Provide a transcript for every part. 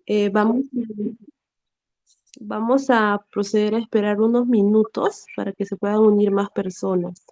Eh, vamos, vamos a proceder a esperar unos minutos para que se puedan unir más personas.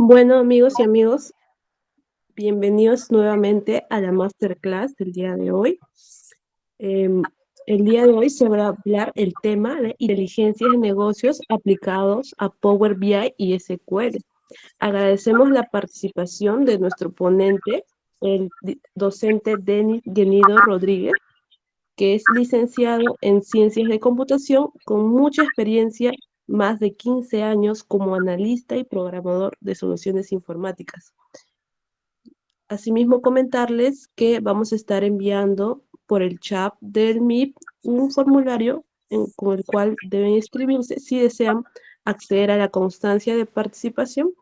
Bueno, amigos y amigos, bienvenidos nuevamente a la masterclass del día de hoy. Em, el día de hoy se va a hablar el tema de inteligencia de negocios aplicados a Power BI y SQL. Agradecemos la participación de nuestro ponente, el docente Denis Genido Rodríguez, que es licenciado en Ciencias de Computación con mucha experiencia, más de 15 años como analista y programador de soluciones informáticas. Asimismo, comentarles que vamos a estar enviando por el chat del MIP un formulario con el cual deben inscribirse si desean acceder a la constancia de participación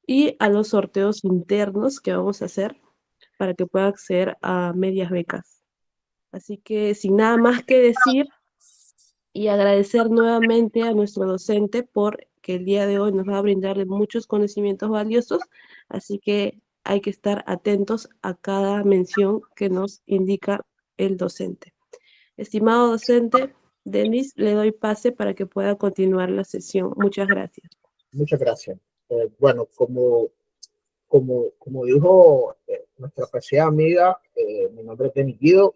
y a los sorteos internos que vamos a hacer para que puedan acceder a medias becas. Así que sin nada más que decir y agradecer nuevamente a nuestro docente por que el día de hoy nos va a brindar muchos conocimientos valiosos, así que hay que estar atentos a cada mención que nos indica el docente. Estimado docente, Denis, le doy pase para que pueda continuar la sesión. Muchas gracias. Muchas gracias. Bueno, como dijo nuestra apreciada amiga, mi nombre es Denis Guido,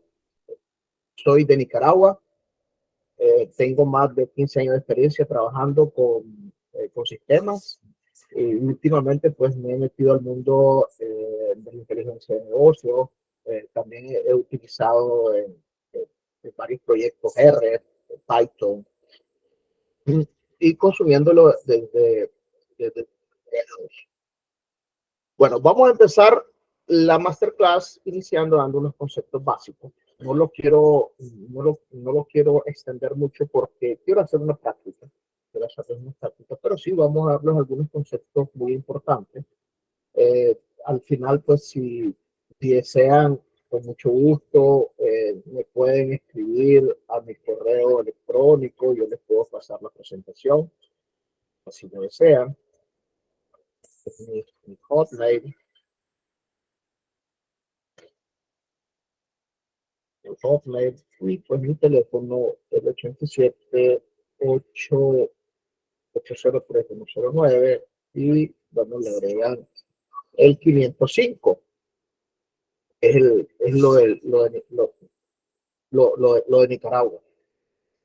soy de Nicaragua, tengo más de 15 años de experiencia trabajando con sistemas y últimamente pues me he metido al mundo de la inteligencia de negocio. También he utilizado en varios proyectos R, Python, y consumiéndolo desde. Bueno, vamos a empezar la masterclass iniciando dando unos conceptos básicos. No lo quiero extender mucho porque quiero hacer una práctica. Pero sí vamos a darles algunos conceptos muy importantes. Al final, pues, si desean, con mucho gusto, me pueden escribir a mi correo electrónico. Yo les puedo pasar la presentación, si lo desean. Es mi hotmail. Hotmail, y pues mi teléfono el 87-803-109, y bueno, le agregan el 505, es lo de Nicaragua,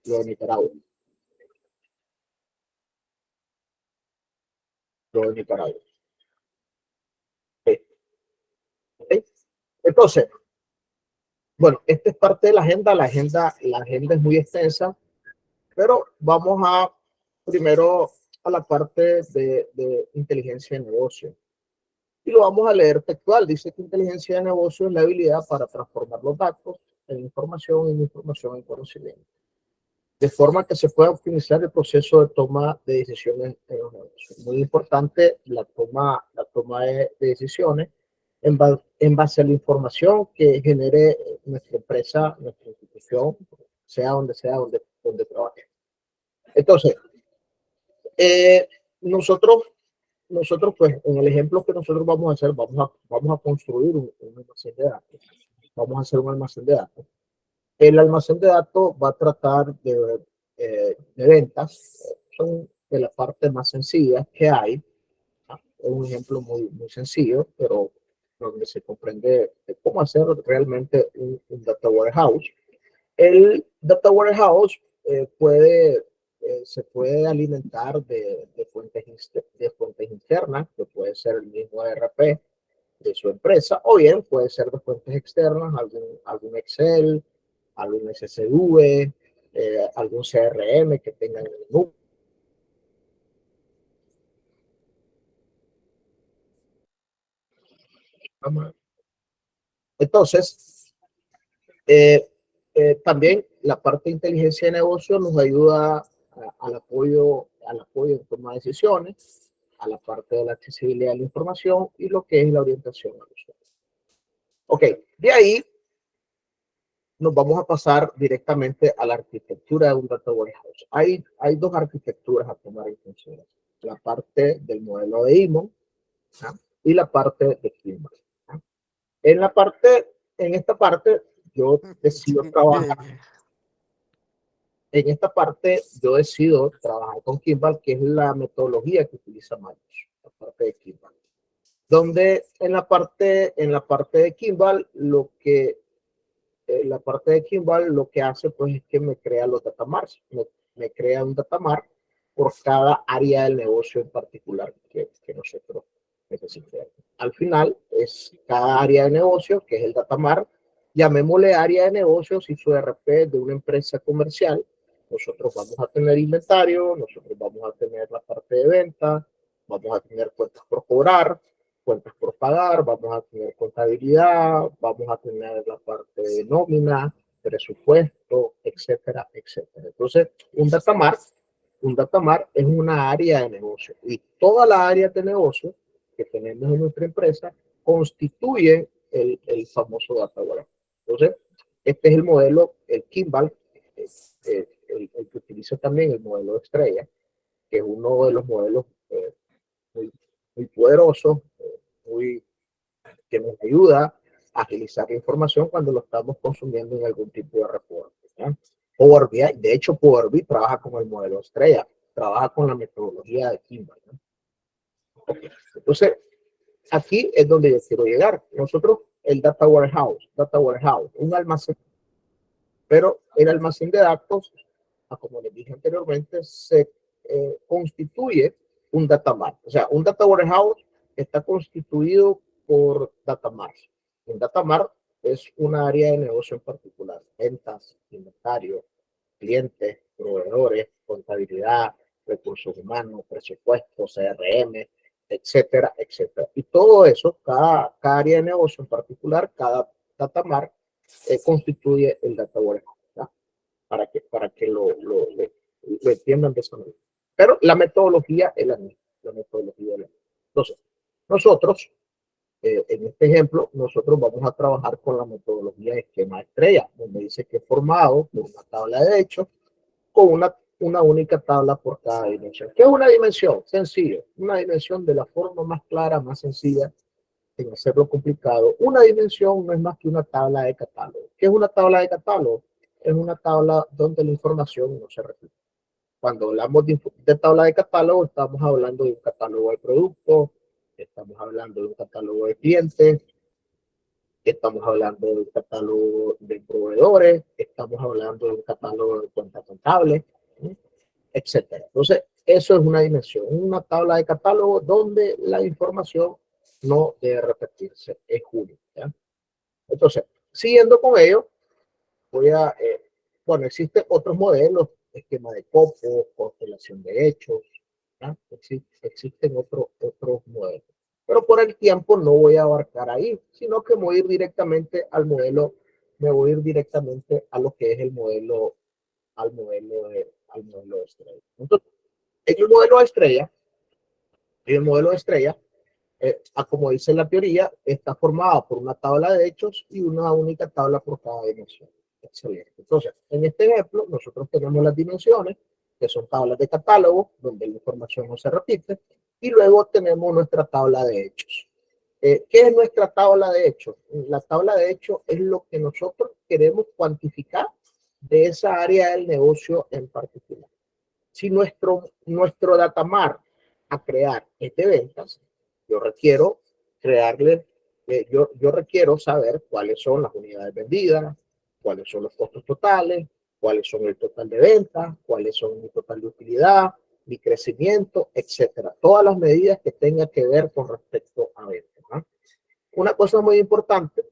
lo de Nicaragua, lo de Nicaragua. Okay. Okay. Entonces, Bueno, esta es parte de la agenda. La agenda es muy extensa, pero vamos a primero a la parte de inteligencia de negocio. Y lo vamos a leer textual. Dice que inteligencia de negocio es la habilidad para transformar los datos en información en conocimiento, de forma que se pueda optimizar el proceso de toma de decisiones en los negocios. Muy importante la toma de decisiones en base a la información que genere nuestra empresa, nuestra institución, sea donde trabaje. Entonces, nosotros, pues, en el ejemplo que nosotros vamos a hacer, vamos a construir un almacén de datos. Vamos a hacer un almacén de datos. El almacén de datos va a tratar de ventas. Son de la parte más sencilla que hay. Es un ejemplo muy sencillo, pero donde se comprende cómo hacer realmente un data warehouse. El data warehouse se puede alimentar de fuentes internas, que puede ser el mismo ERP de su empresa, o bien puede ser de fuentes externas, algún Excel, algún SSV, algún CRM que tengan en el núcleo. Entonces, también la parte de inteligencia de negocio nos ayuda al apoyo en toma de decisiones, a la parte de la accesibilidad de la información y lo que es la orientación al usuario. Ok, de ahí nos vamos a pasar directamente a la arquitectura de un data warehouse. Hay dos arquitecturas a tomar en consideración. La parte del modelo de IMO, ¿no? Y la parte de Kimball, ¿no? En esta parte, yo decido trabajar. En esta parte, yo decido trabajar con Kimball, que es la metodología que utiliza Microsoft, la parte de Kimball. Donde en la parte de Kimball, la parte de Kimball lo que hace pues es que me crea los datamarks, me crea un datamar por cada área del negocio en particular que nosotros necesitemos. Al final es cada área de negocio, que es el datamar, llamémosle área de negocio, si su ERP de una empresa comercial, nosotros vamos a tener inventario, nosotros vamos a tener la parte de venta, vamos a tener cuentas por cobrar, cuentas por pagar, vamos a tener contabilidad, vamos a tener la parte de nómina, presupuesto, etcétera, etcétera. Entonces, un datamar es una área de negocio y todas las áreas de negocio que tenemos en nuestra empresa constituyen el famoso data warehouse. Entonces, este es el modelo, el Kimball, el que utiliza también el modelo de Estrella, que es uno de los modelos muy poderosos, que nos ayuda a agilizar la información cuando lo estamos consumiendo en algún tipo de reporte, ¿no? Power BI, de hecho, Power BI trabaja con el modelo Estrella, trabaja con la metodología de Kimball, ¿no? Entonces, aquí es donde yo quiero llegar. Nosotros, el data warehouse, un almacén, pero el almacén de datos, como les dije anteriormente, se constituye un data mart. O sea, un data warehouse está constituido por data marts. Un data mart es una área de negocio en particular: ventas, inventario, clientes, proveedores, contabilidad, recursos humanos, presupuesto, CRM, etcétera, etcétera. Y todo eso, cada área de negocio en particular, cada data mart constituye el data warehouse, ¿no? Para que lo entiendan de esa manera. Pero la metodología es la misma. Entonces, nosotros, en este ejemplo, nosotros vamos a trabajar con la metodología de esquema estrella, donde dice que es formado por una tabla de hechos con una única tabla por cada dimensión. ¿Qué es una dimensión? Sencillo. Una dimensión, de la forma más clara, más sencilla, sin hacerlo complicado. Una dimensión no es más que una tabla de catálogo. ¿Qué es una tabla de catálogo? Es una tabla donde la información no se repite. Cuando hablamos de tabla de catálogo, estamos hablando de un catálogo de productos, estamos hablando de un catálogo de clientes, estamos hablando de un catálogo de proveedores, estamos hablando de un catálogo de cuentas contables, etcétera. Entonces, eso es una dimensión, una tabla de catálogo donde la información no debe repetirse, es única, ¿ya? Entonces, siguiendo con ello, bueno, existen otros modelos, esquema de Copo, constelación de hechos, ¿ya? Existen otros modelos. Pero por el tiempo no voy a abarcar ahí, sino que voy a ir directamente al modelo, me voy a ir directamente a lo que es el modelo, al modelo de estrella. Entonces, en el modelo de estrella, como dice la teoría, está formada por una tabla de hechos y una única tabla por cada dimensión. Excelente. Entonces, en este ejemplo, nosotros tenemos las dimensiones, que son tablas de catálogo, donde la información no se repite, y luego tenemos nuestra tabla de hechos. ¿Qué es nuestra tabla de hechos? La tabla de hechos es lo que nosotros queremos cuantificar de esa área del negocio en particular. Si nuestro datamar a crear es de ventas, yo requiero crearle, yo requiero saber cuáles son las unidades vendidas, cuáles son los costos totales, cuáles son el total de ventas, cuáles son mi total de utilidad, mi crecimiento, etcétera. Todas las medidas que tengan que ver con respecto a ventas, ¿no? Una cosa muy importante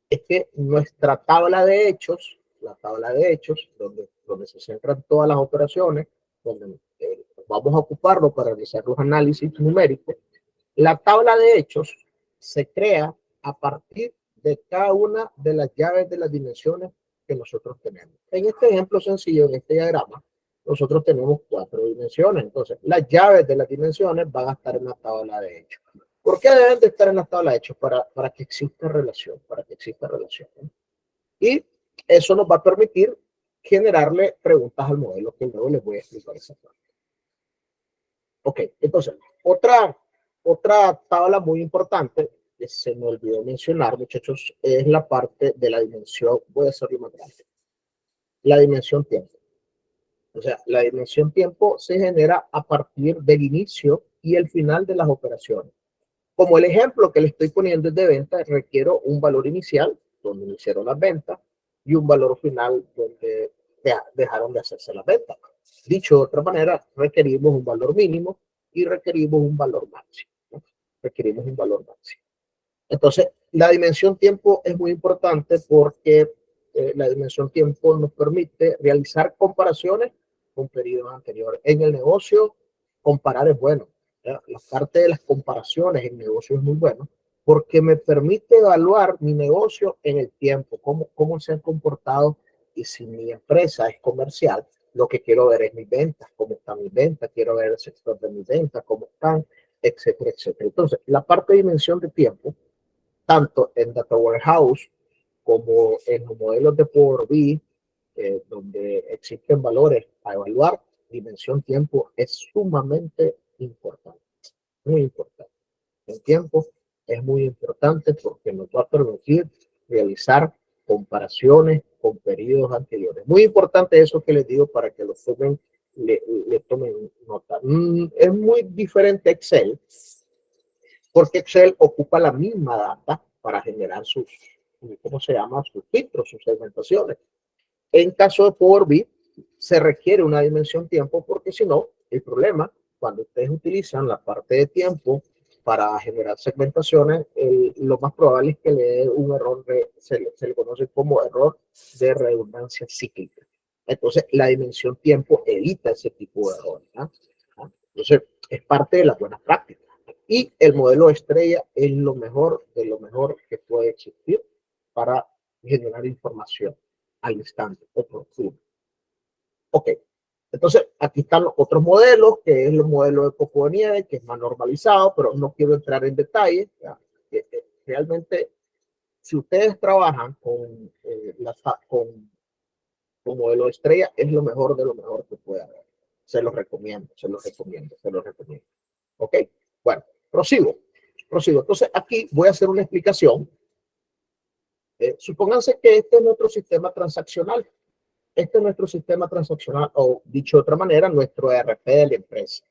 es que nuestra tabla de hechos, la tabla de hechos, donde se centran todas las operaciones, donde vamos a ocuparlo para realizar los análisis numéricos, la tabla de hechos se crea a partir de cada una de las llaves de las dimensiones que nosotros tenemos. En este ejemplo sencillo, en este diagrama, nosotros tenemos 4 dimensiones. Entonces, las llaves de las dimensiones van a estar en la tabla de hechos. ¿Por qué deben de estar en la tabla de hechos? Para que exista relación, ¿no? Y eso nos va a permitir generarle preguntas al modelo, que luego les voy a explicar esa parte. Ok, entonces, otra tabla muy importante que se me olvidó mencionar, muchachos, es la parte de la dimensión, voy a hacerlo más grande, la dimensión tiempo. O sea, la dimensión tiempo se genera a partir del inicio y el final de las operaciones. Como el ejemplo que le estoy poniendo es de venta, requiero un valor inicial, donde iniciaron las ventas, y un valor final, donde dejaron de hacerse las ventas. Dicho de otra manera, requerimos un valor mínimo y requerimos un valor máximo, ¿no? Requerimos un valor máximo. Entonces, la dimensión tiempo es muy importante porque la dimensión tiempo nos permite realizar comparaciones con periodos anteriores. En el negocio, comparar es bueno. ¿Ya? La parte de las comparaciones en negocio es muy bueno porque me permite evaluar mi negocio en el tiempo, cómo se han comportado, y si mi empresa es comercial, lo que quiero ver es mis ventas, cómo están mis ventas, quiero ver el sector de mis ventas, cómo están, etcétera, etcétera. Entonces, la parte de dimensión de tiempo, tanto en Data Warehouse como en los modelos de Power BI, donde existen valores a evaluar, dimensión tiempo es sumamente importante, muy importante. El tiempo es muy importante porque nos va a permitir realizar comparaciones con periodos anteriores. Muy importante eso que les digo para que lo tomen, le tomen nota. Es muy diferente Excel, porque Excel ocupa la misma data para generar sus, ¿cómo se llama? Sus filtros, sus segmentaciones. En caso de Power BI, se requiere una dimensión tiempo porque si no, el problema, cuando ustedes utilizan la parte de tiempo para generar segmentaciones, lo más probable es que le dé un error, se le conoce como error de redundancia cíclica. Entonces, la dimensión tiempo evita ese tipo de errores, ¿no? Entonces, es parte de las buenas prácticas. Y el modelo estrella es lo mejor de lo mejor que puede existir para generar información al instante oportuno. Ok, entonces aquí están los otros modelos, que es el modelo de copo de nieve, que es más normalizado, pero no quiero entrar en detalle. Realmente, si ustedes trabajan con modelo estrella, es lo mejor de lo mejor que puede haber. Se los recomiendo, se los recomiendo, se los recomiendo. Ok, bueno, prosigo. Entonces aquí voy a hacer una explicación. Supónganse que este es nuestro sistema transaccional. Este es nuestro sistema transaccional, o dicho de otra manera, nuestro ERP de la empresa.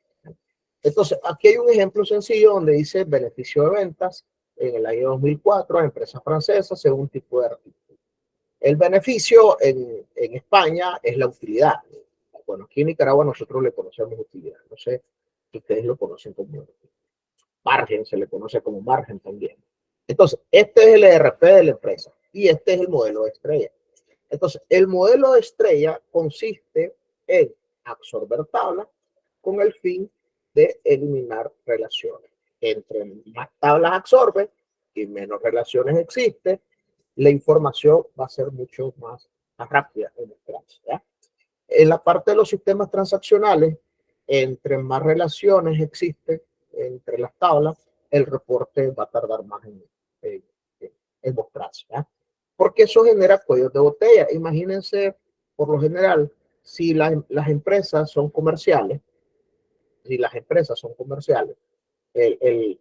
Entonces, aquí hay un ejemplo sencillo donde dice beneficio de ventas en el año 2004 a empresa francesa según tipo de artículo. El beneficio en España es la utilidad. Bueno, aquí en Nicaragua nosotros le conocemos utilidad. No sé si ustedes lo conocen como margen, se le conoce como margen también. Entonces, este es el ERP de la empresa y este es el modelo de estrella. Entonces, el modelo de estrella consiste en absorber tablas con el fin de eliminar relaciones. Entre más tablas absorbe y menos relaciones existen, la información va a ser mucho más rápida en el caso, ¿ya? En la parte de los sistemas transaccionales, entre más relaciones existen entre las tablas, el reporte va a tardar más en mostrarse, ¿ya? Porque eso genera cuellos de botella. Imagínense, por lo general, si las empresas son comerciales, si las empresas son comerciales, el, el,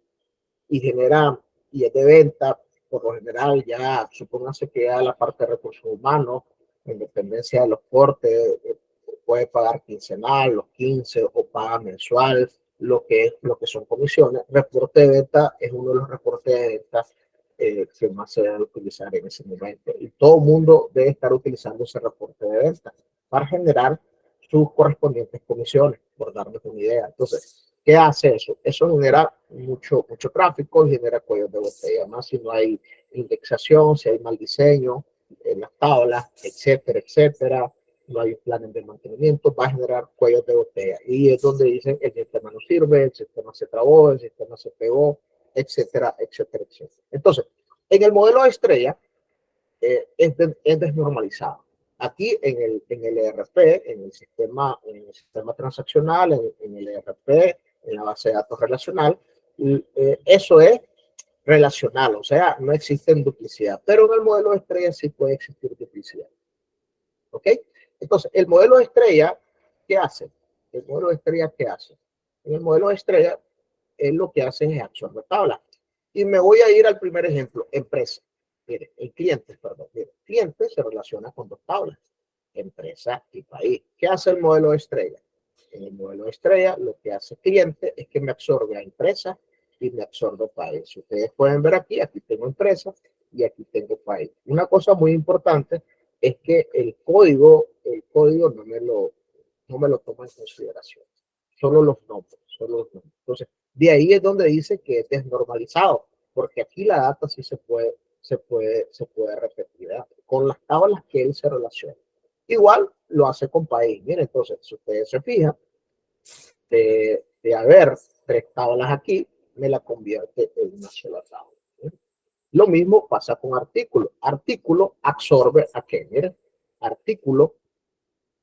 y genera, y es de venta, por lo general ya supóngase que ya la parte de recursos humanos, en dependencia de los cortes, puede pagar quincenal, los 15 o paga mensual, lo que son comisiones. Reporte de venta es uno de los reportes de venta que más se debe utilizar en ese momento. Y todo el mundo debe estar utilizando ese reporte de venta para generar sus correspondientes comisiones, por darles una idea. Entonces, ¿qué hace eso? Eso genera mucho tráfico y genera cuellos de botella, más si no hay indexación, si hay mal diseño en las tablas, etcétera, etcétera. No hay planes de mantenimiento, va a generar cuellos de botella. Y es donde dicen el sistema no sirve, el sistema se trabó, el sistema se pegó, etcétera, etcétera, etcétera. Entonces, en el modelo de estrella es desnormalizado. Aquí en el ERP, en el sistema transaccional, en el ERP, en la base de datos relacional, eso es relacional, o sea, no existe duplicidad, pero en el modelo de estrella sí puede existir duplicidad. ¿Ok? Entonces, el modelo de estrella, ¿qué hace? El modelo de estrella, ¿qué hace? En el modelo de estrella, lo que hace es absorber tablas. Y me voy a ir al primer ejemplo, empresa. Mire, el cliente, perdón, mire, cliente se relaciona con dos tablas, empresa y país. ¿Qué hace el modelo de estrella? En el modelo de estrella, lo que hace cliente es que me absorbe a empresa y me absorbe país. Ustedes pueden ver aquí, aquí tengo empresa y aquí tengo país. Una cosa muy importante es que el código no me lo toma en consideración. Solo los nombres, solo los nombres. Entonces, de ahí es donde dice que es desnormalizado, porque aquí la data sí se puede repetir, ¿verdad? Con las tablas que él se relaciona. Igual lo hace con país. Miren, entonces, si ustedes se fijan, de haber tres tablas aquí, me la convierte en una sola tabla. ¿Sí? Lo mismo pasa con artículo. Artículo absorbe a qué, miren, artículo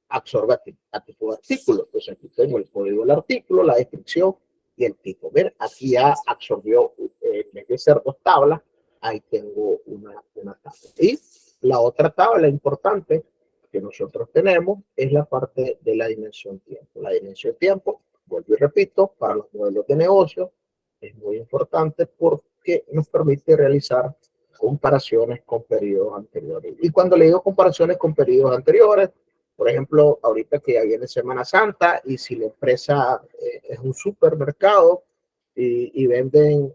absorbe a tipo de artículo. Entonces aquí tengo el código del artículo, la descripción y el tipo. Miren, aquí ya absorbió, en vez de ser dos tablas, ahí tengo una tabla. Y la otra tabla importante que nosotros tenemos es la parte de la dimensión tiempo. La dimensión tiempo, vuelvo y repito, para los modelos de negocio es muy importante porque nos permite realizar comparaciones con periodos anteriores. Y cuando le digo comparaciones con periodos anteriores, por ejemplo, ahorita que ya viene Semana Santa y si la empresa es un supermercado y venden,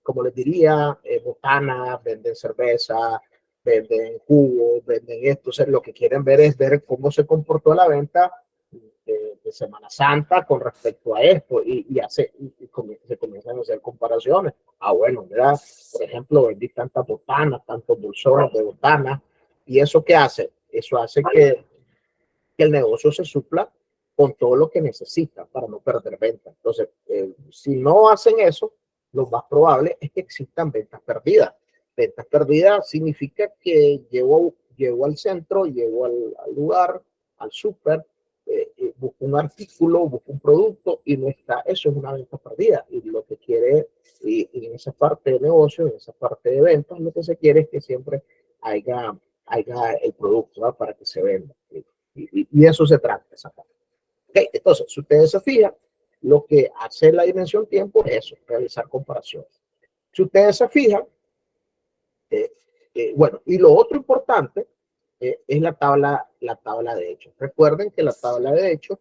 como les diría, botanas, venden cerveza, venden jugo, venden esto, o sea, lo que quieren ver es ver cómo se comportó la venta de Semana Santa con respecto a esto se comienzan a hacer comparaciones. Ah, bueno, ¿verdad? Por ejemplo, vendí tantas botanas, tantos bolsones de botanas, y eso ¿qué hace? Eso hace que el negocio se supla con todo lo que necesita para no perder ventas. Entonces, si no hacen eso, lo más probable es que existan ventas perdidas. Ventas perdidas significa que llego al centro, llego al lugar, al súper, busco un artículo, busco un producto y no está. Eso es una venta perdida. Y lo que quiere, y en esa parte de negocio, en esa parte de ventas, lo que se quiere es que siempre haya el producto, ¿no? Para que se venda. Y eso se trata. Okay, entonces, si ustedes se fijan, lo que hace la dimensión tiempo es eso, realizar comparaciones. Si ustedes se fijan, bueno, y lo otro importante es la tabla de hechos. Recuerden que la tabla de hechos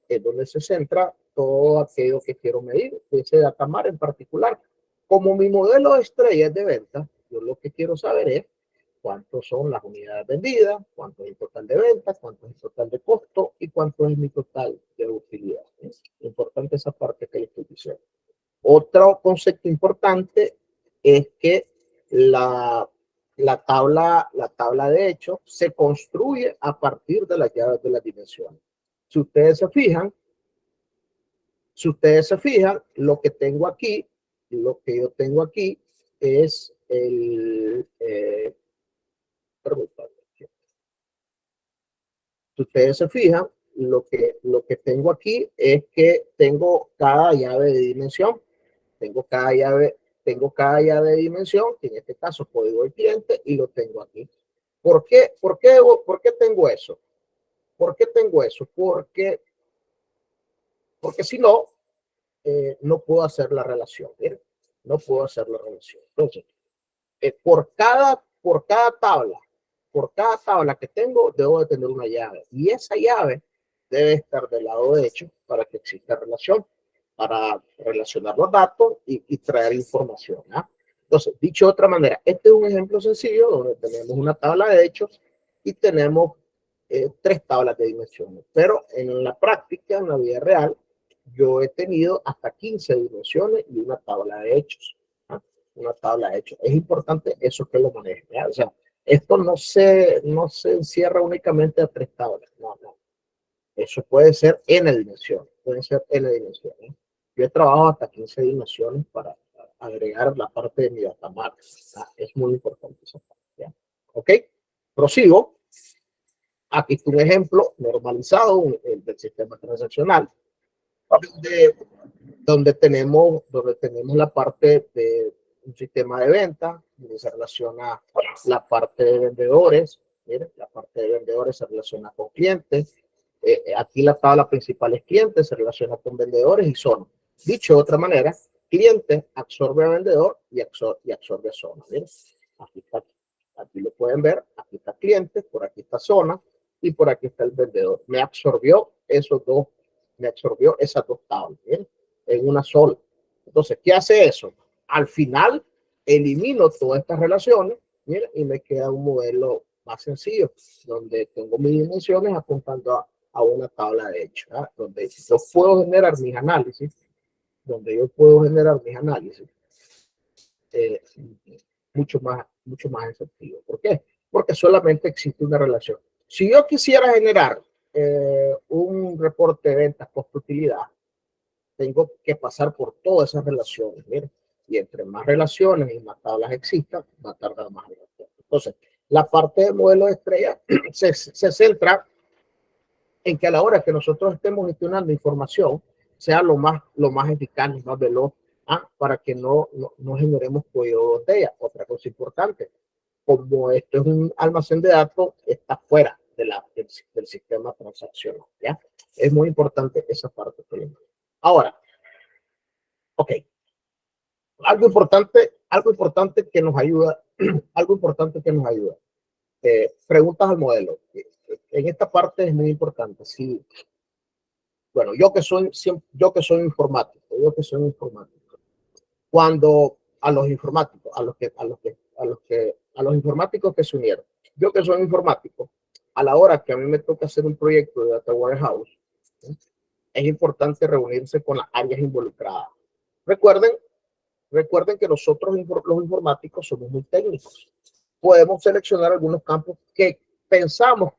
es donde se centra todo aquello que quiero medir, ese datamar en particular. Como mi modelo de estrella es de venta, yo lo que quiero saber es cuántos son las unidades vendidas, cuánto es el total de ventas, cuánto es el total de costo y cuánto es mi total de utilidad. Es importante esa parte que les estoy diciendo. Otro concepto importante es que la tabla de hechos se construye a partir de las llaves de las dimensiones. Si ustedes se fijan, lo que tengo aquí, lo que yo tengo aquí es si ustedes se fijan, lo que tengo aquí es que tengo cada llave de dimensión. Tengo cada llave de dimensión, que en este caso es código del cliente, y lo tengo aquí. ¿Por qué tengo eso? Porque si no, no puedo hacer la relación. ¿Miren? No puedo hacer la relación. Entonces, por cada tabla que tengo, debo de tener una llave. Y esa llave debe estar del lado derecho para que exista relación, para relacionar los datos y traer información. ¿Ah? Entonces, dicho de otra manera, este es un ejemplo sencillo donde tenemos una tabla de hechos y tenemos 3 tablas de dimensiones. Pero en la práctica, en la vida real, yo he tenido hasta 15 dimensiones y una tabla de hechos. ¿Ah? Una tabla de hechos. Es importante eso que lo manejen. ¿Ya? O sea, esto no se encierra únicamente a 3 tablas. No, no. Eso puede ser N dimensiones. Puede ser N dimensiones. ¿Eh? Yo he trabajado hasta 15 dimensiones para agregar la parte de mi datamart. ¿Ah? Es muy importante esa parte. ¿Ya? ¿Ok? Prosigo. Aquí está un ejemplo normalizado del sistema transaccional, donde tenemos la parte de un sistema de venta, donde se relaciona la parte de vendedores. Miren, la parte de vendedores se relaciona con clientes. Aquí la tabla principal es clientes, se relaciona con vendedores y zona. Dicho de otra manera, cliente absorbe a vendedor y absorbe a zona. Miren, aquí está. Aquí lo pueden ver, aquí está cliente, por aquí está zona y por aquí está el vendedor. Me absorbió esas dos tablas, ¿bien? En una sola. Entonces, ¿qué hace eso? Al final, elimino todas estas relaciones, ¿bien? Y me queda un modelo más sencillo, donde tengo mis dimensiones apuntando a una tabla de hechos, ¿verdad? Donde yo puedo generar mis análisis, eh, mucho más efectivo. ¿Por qué? Porque solamente existe una relación. Si yo quisiera generar un reporte de ventas costo-utilidad, tengo que pasar por todas esas relaciones. Miren, y entre más relaciones y más tablas existan, va a tardar más el reporte. Entonces, la parte del modelo de estrella se centra en que a la hora que nosotros estemos gestionando información, sea lo más eficaz, más veloz, para que no generemos cuello de botella. Otra cosa importante, como esto es un almacén de datos, está fuera del sistema transaccional. ¿Ya? Es muy importante esa parte. Ahora, ok, algo importante que nos ayuda, preguntas al modelo. En esta parte es muy importante. Si, bueno, yo que soy informático, cuando a los informáticos, a los informáticos que se unieron, yo que soy informático, a la hora que a mí me toca hacer un proyecto de Data Warehouse, es importante reunirse con las áreas involucradas. Recuerden que nosotros los informáticos somos muy técnicos. Podemos seleccionar algunos campos que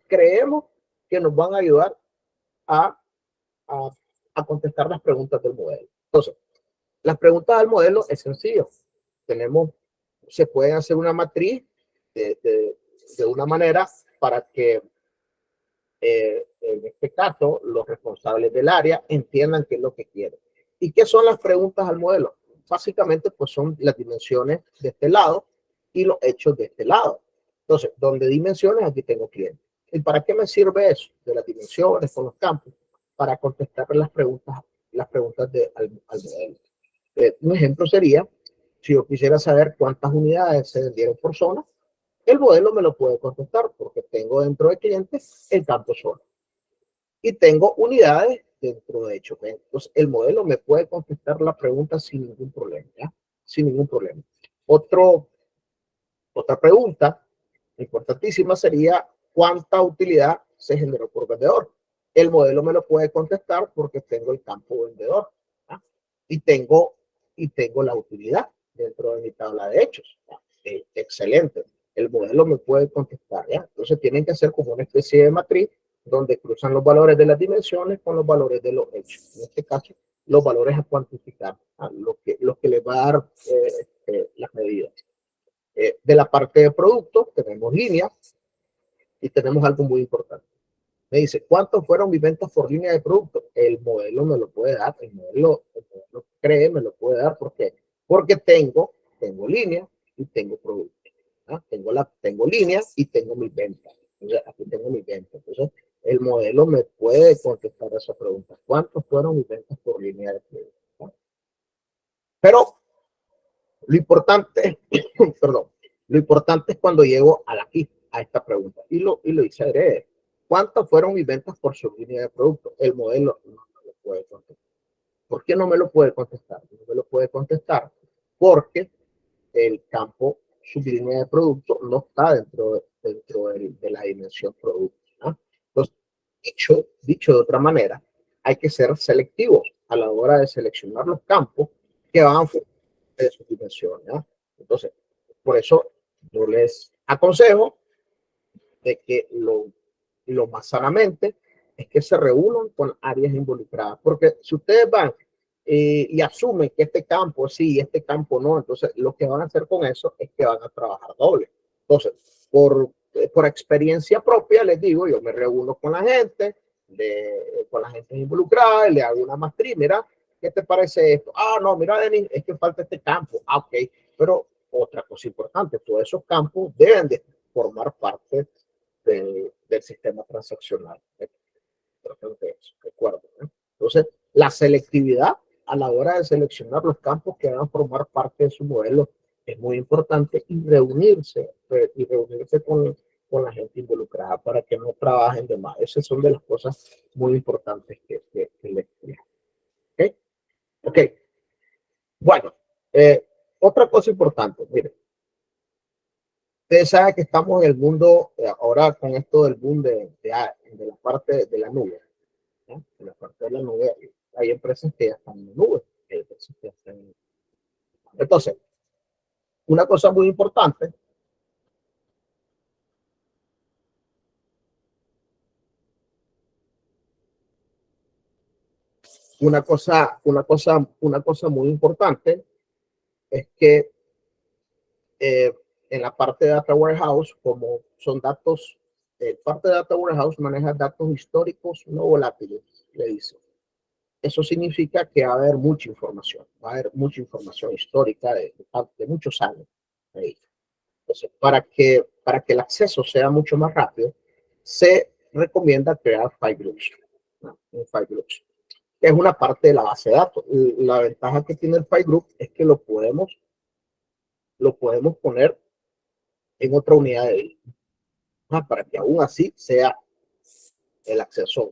creemos que nos van a ayudar a contestar las preguntas del modelo. Entonces, las preguntas del modelo es sencillo. Se puede hacer una matriz de una manera para que en este caso los responsables del área entiendan qué es lo que quieren. ¿Y qué son las preguntas al modelo? Básicamente, pues son las dimensiones de este lado y los hechos de este lado. Entonces, donde dimensiones, aquí tengo clientes. ¿Y para qué me sirve eso? De las dimensiones con los campos, para contestar las preguntas al modelo. Un ejemplo sería, si yo quisiera saber cuántas unidades se vendieron por zona, el modelo me lo puede contestar porque tengo dentro de clientes el campo zona y tengo unidades dentro de hecho. Entonces, el modelo me puede contestar la pregunta sin ningún problema, ¿ya? Sin ningún problema. Otra pregunta importantísima sería ¿cuánta utilidad se generó por vendedor? El modelo me lo puede contestar porque tengo el campo vendedor, ¿ya? y tengo la utilidad dentro de mi tabla de hechos. ¿Ya? Excelente. el modelo me puede contestar, ¿ya? Entonces tienen que hacer como una especie de matriz donde cruzan los valores de las dimensiones con los valores de los hechos. En este caso, los valores a cuantificar, a lo que les va a dar las medidas. De la parte de productos, tenemos líneas y tenemos algo muy importante. Me dice, ¿cuántos fueron mis ventas por línea de producto? El modelo me lo puede dar, el modelo cree, me lo puede dar. ¿Por qué? Porque tengo línea y tengo producto. ¿Ah? Tengo líneas y tengo mis ventas. Entonces, aquí tengo mis ventas. Entonces, el modelo me puede contestar esa pregunta. ¿Cuántos fueron mis ventas por línea de producto? ¿Ah? Pero lo importante, perdón, lo importante es cuando llego aquí, a esta pregunta. Y lo hice adrede. ¿Cuántas fueron mis ventas por su línea de producto? El modelo no me lo puede contestar. ¿Por qué no me lo puede contestar? No me lo puede contestar porque el campo sublínea de producto no está dentro de la dimensión producto, ¿no? Entonces, dicho de otra manera, hay que ser selectivos a la hora de seleccionar los campos que van a de su dimensión, ¿no? Entonces, por eso yo les aconsejo de que lo más sanamente es que se reúnan con áreas involucradas, porque si ustedes van y asumen que este campo sí y este campo no, entonces lo que van a hacer con eso es que van a trabajar doble. Entonces, por experiencia propia, les digo, yo me reúno con la gente, con la gente involucrada, le hago una maestría, mira, ¿qué te parece esto? Ah, no, mira, Denis, es que falta este campo. Ah, ok, pero otra cosa importante, todos esos campos deben de formar parte del sistema transaccional. ¿De acuerdo? Entonces, la selectividad a la hora de seleccionar los campos que van a formar parte de su modelo es muy importante y reunirse con la gente involucrada para que no trabajen de más. Esas son de las cosas muy importantes que les digo. ¿Ok? Ok. Bueno, otra cosa importante, miren. Ustedes saben que estamos en el mundo, ahora con esto del boom de la parte de la nube, ¿no? En la parte de la nube hay empresas que ya están en la nube. Hay empresas que ya están en la nube. Entonces, una cosa muy importante, una cosa muy importante es que eh, en la parte de Data Warehouse, como son datos, parte de Data Warehouse maneja datos históricos no volátiles, le dice. Eso significa que va a haber mucha información, va a haber mucha información histórica de muchos años. Ahí. Entonces, para que el acceso sea mucho más rápido, se recomienda crear file groups, ¿no? Un file groups, que es una parte de la base de datos. La ventaja que tiene el file group es que lo podemos poner en otra unidad de disco, ¿no? Para que aún así sea el acceso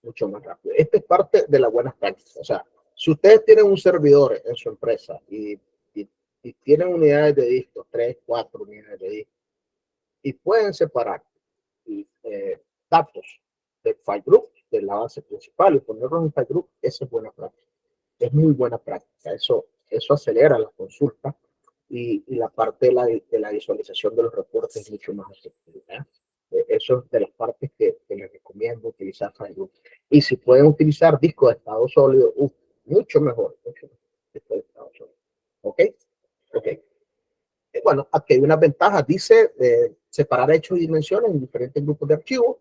mucho más rápido. Esta es parte de las buenas prácticas. O sea, si ustedes tienen un servidor en su empresa y tienen unidades de disco, 3, 4 unidades de disco, y pueden separar datos del file group, de la base principal, y ponerlos en file group, eso es buena práctica. Es muy buena práctica. Eso acelera la consulta y la parte de la visualización de los reportes es mucho más efectiva. Eso es de las partes que les recomiendo utilizar Facebook. Y si pueden utilizar discos de estado sólido, mucho mejor. Mucho mejor disco de estado sólido. ¿Ok? Ok. Bueno, aquí hay unas ventajas. Dice separar hechos y dimensiones en diferentes grupos de archivos,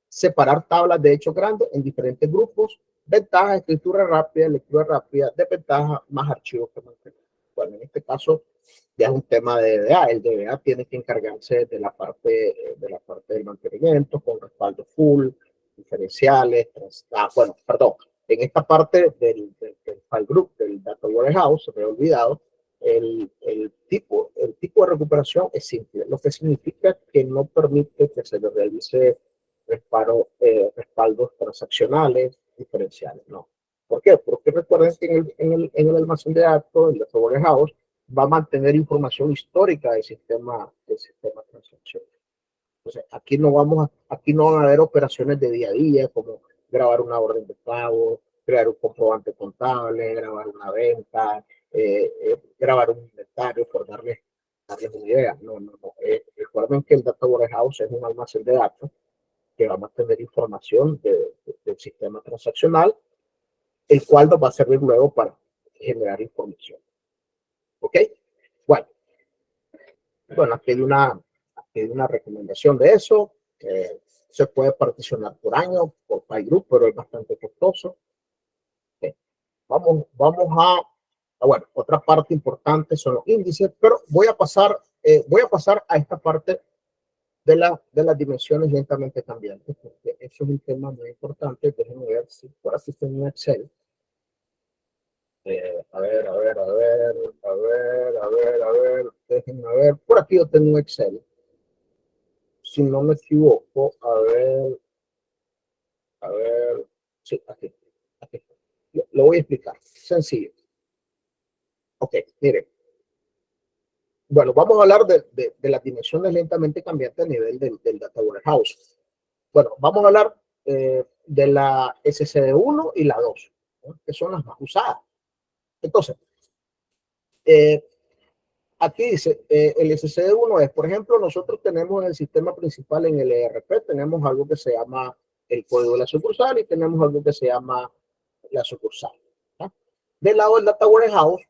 separar tablas de hechos grandes en diferentes grupos, ventaja, escritura rápida, lectura rápida, desventaja, más archivos que mantener. Bueno, en este caso ya es un tema de DBA. El DBA tiene que encargarse de la parte del mantenimiento con respaldo full, diferenciales, bueno, perdón, en esta parte del file group, del data warehouse, se me ha olvidado, el tipo de recuperación es simple, lo que significa que no permite que se le realice respaldos transaccionales diferenciales, ¿no? ¿Por qué? Porque recuerden que en el almacén de datos, el data warehouse, va a mantener información histórica del sistema transaccional. Entonces, aquí no van a haber operaciones de día a día como grabar una orden de pago, crear un comprobante contable, grabar una venta, grabar un inventario, por darle darles una idea. No. Recuerden que el Data Warehouse es un almacén de datos que va a mantener información del sistema transaccional, el cual nos va a servir luego para generar información. ¿Ok? Bueno, aquí hay una recomendación de eso. Se puede particionar por año, por PyGroup, pero es bastante costoso. Okay. Vamos bueno, otra parte importante son los índices, pero voy a pasar a esta parte de las dimensiones lentamente cambiantes, porque eso es un tema muy importante. Déjenme ver si por aquí tengo un Excel. A ver, déjenme ver. Por aquí yo tengo un Excel. Si no me equivoco, sí, aquí. Lo voy a explicar. Sencillo. Ok, mire. Bueno, vamos a hablar de las dimensiones lentamente cambiantes a nivel del Data Warehouse. Bueno, vamos a hablar de la SCD1 y la 2, ¿no? Que son las más usadas. Entonces, aquí dice, el SCD1 es, por ejemplo, nosotros tenemos en el sistema principal, en el ERP, tenemos algo que se llama el código de la sucursal y tenemos algo que se llama la sucursal, ¿no? Del lado del Data Warehouse,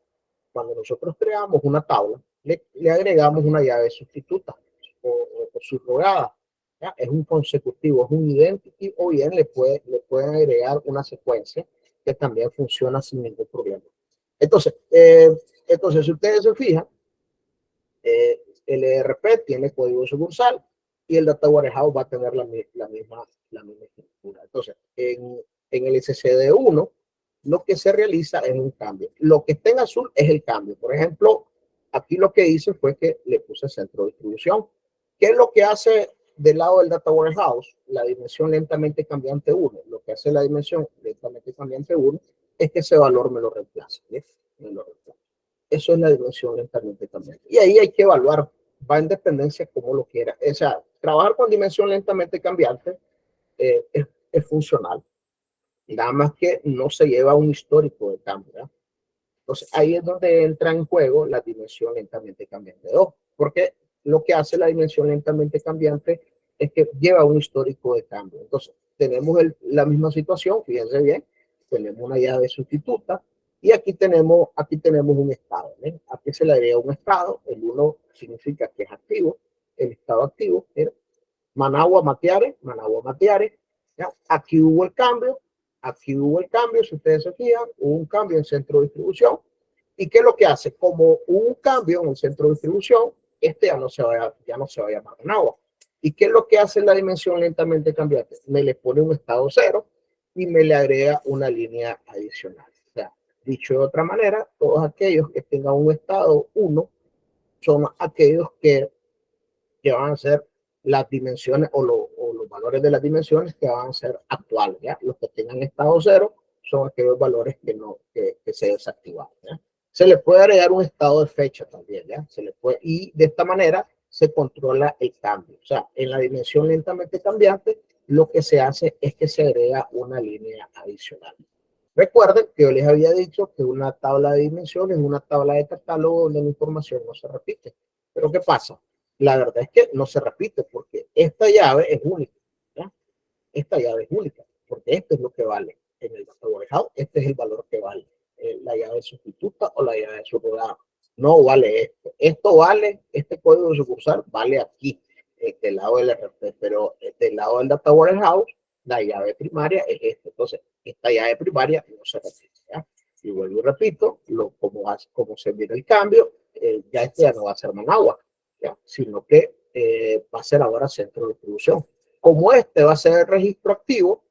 cuando nosotros creamos una tabla, le agregamos una llave sustituta o subrogada. ¿Ya? Es un consecutivo, es un identity, o bien le pueden agregar una secuencia que también funciona sin ningún problema. Entonces, si ustedes se fijan, el ERP tiene código sucursal y el Data Warehouse va a tener la misma estructura. Entonces, en el SCD1, lo que se realiza es un cambio. Lo que está en azul es el cambio. Por ejemplo, aquí lo que hice fue que le puse centro de distribución. ¿Qué es lo que hace del lado del Data Warehouse? La dimensión lentamente cambiante 1. Lo que hace la dimensión lentamente cambiante 1 es que ese valor me lo reemplaza. Me lo reemplaza. Eso es la dimensión lentamente cambiante. Y ahí hay que evaluar, va en dependencia como lo quiera. O sea, trabajar con dimensión lentamente cambiante es funcional. Nada más que no se lleva un histórico de cambio, ¿verdad? Entonces ahí es donde entra en juego la dimensión lentamente cambiante 2, porque lo que hace la dimensión lentamente cambiante es que lleva un histórico de cambio. Entonces tenemos la misma situación, fíjense bien, tenemos una llave sustituta y aquí tenemos un estado, ¿eh? Aquí se le agrega un estado, el 1 significa que es activo, el estado activo, ¿eh? Managua Matiare, ¿ya? Aquí hubo el cambio, si ustedes se fijan, hubo un cambio en centro de distribución. ¿Y qué es lo que hace? Como hubo un cambio en el centro de distribución, ya no se va a llamar Managua. ¿Y qué es lo que hace la dimensión lentamente cambiante? Me le pone un estado 0 y me le agrega una línea adicional. O sea, dicho de otra manera, todos aquellos que tengan un estado 1 son aquellos que van a ser las dimensiones o los valores de las dimensiones que van a ser actuales, ¿ya? Los que tengan estado 0 son aquellos valores que se desactivaron, ¿ya? Se le puede agregar un estado de fecha también, ¿ya? Y de esta manera se controla el cambio. O sea, en la dimensión lentamente cambiante, lo que se hace es que se agrega una línea adicional. Recuerden que yo les había dicho que una tabla de dimensiones es una tabla de catálogo donde la información no se repite. Pero ¿qué pasa? La verdad es que no se repite porque esta llave es única, ¿ya? Esta llave es única porque esto es lo que vale en el Data Warehouse. Este es el valor que vale la llave sustituta o la llave subrogada. No vale esto. Esto vale, este código de sucursal vale aquí, del lado del RP, pero del lado del Data Warehouse, la llave primaria es esta. Entonces, esta llave primaria no se repite, ¿ya? Y vuelvo y repito, como se mira el cambio, ya no va a ser Managua, ¿ya? Sino que va a ser ahora centro de distribución. Como este va a ser el registro activo,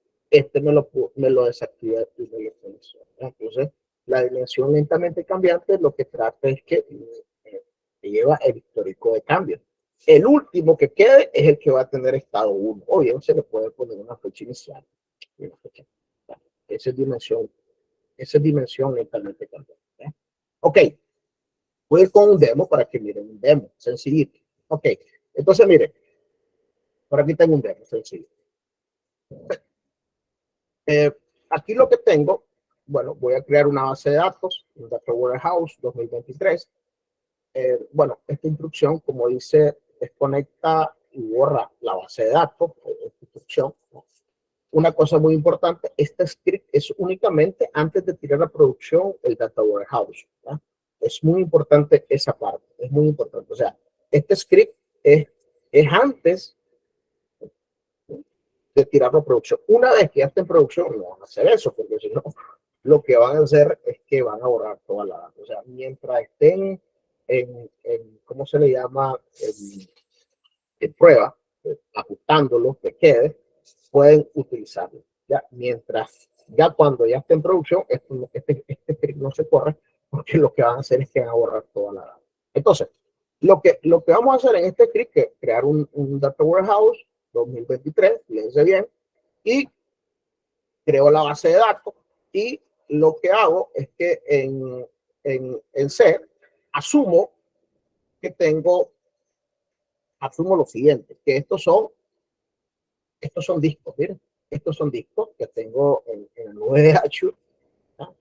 me lo desactiva y me lo pone. Entonces, la dimensión lentamente cambiante lo que trata es que lleva el histórico de cambio. El último que quede es el que va a tener estado 1. O bien se le puede poner una fecha inicial. Una fecha. Esa es dimensión lentamente cambiante. ¿Eh? Ok. Voy a ir con un demo para que miren un demo. Sencillito. Ok. Entonces, miren. Por aquí tengo un demo. Sencillo. Aquí lo que tengo, bueno, voy a crear una base de datos, un Data Warehouse 2023. bueno, esta instrucción, como dice, desconecta y borra la base de datos, esta instrucción, ¿no? Una cosa muy importante, este script es únicamente antes de tirar a producción el data warehouse, ¿no? Es muy importante esa parte, es muy importante. O sea, este script es antes de tirarlo a producción. Una vez que ya esté en producción, no van a hacer eso, porque si no, lo que van a hacer es que van a borrar toda la data. O sea, mientras estén ¿cómo se le llama? En prueba, ajustándolo, que quede, pueden utilizarlo. Ya, mientras, ya cuando ya esté en producción, este no se corre, porque lo que van a hacer es que van a borrar toda la data. Entonces, lo que vamos a hacer en este script es crear un Data Warehouse 2023, fíjense bien, y creo la base de datos, y lo que hago es que en C asumo que asumo lo siguiente, que estos son discos, miren, estos son discos que tengo en el nube de Azure, ¿no?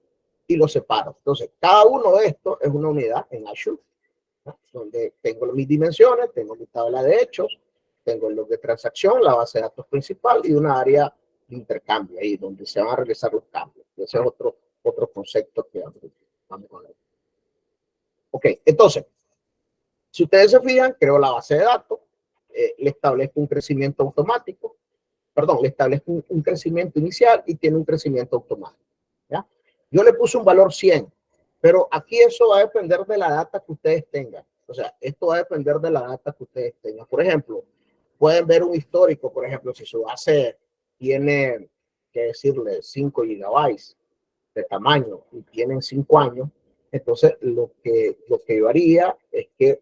Y los separo. Entonces, cada uno de estos es una unidad en Azure, ¿no? Donde tengo mis dimensiones, tengo mi tabla de hechos, tengo el log de transacción, la base de datos principal y una área de intercambio ahí donde se van a realizar los cambios. Ese es otro concepto que vamos a ver. Ok, entonces, si ustedes se fijan, creo la base de datos, le establezco un crecimiento automático, perdón, le establezco un crecimiento inicial y tiene un crecimiento automático, ¿ya? Yo le puse un valor 100, pero aquí eso va a depender de la data que ustedes tengan. O sea, esto va a depender de la data que ustedes tengan. Por ejemplo, pueden ver un histórico, por ejemplo, si su base tiene, que decirle, 5 gigabytes de tamaño y tienen 5 años, entonces lo que yo haría es que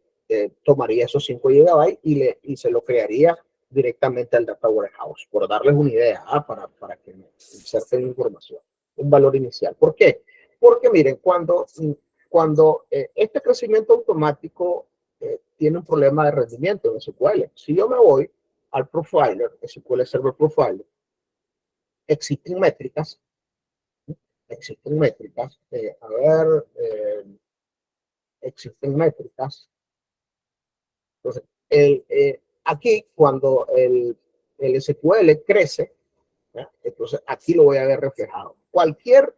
tomaría esos 5 gigabytes y se lo crearía directamente al Data Warehouse, por darles una idea, para que me inserten información, un valor inicial. ¿Por qué? Porque miren, cuando este crecimiento automático tiene un problema de rendimiento en SQL, si yo me voy al profiler, SQL Server Profiler, existen métricas, existen métricas, existen métricas. Entonces, aquí cuando el SQL crece, ¿ya? Entonces aquí lo voy a ver reflejado. Cualquier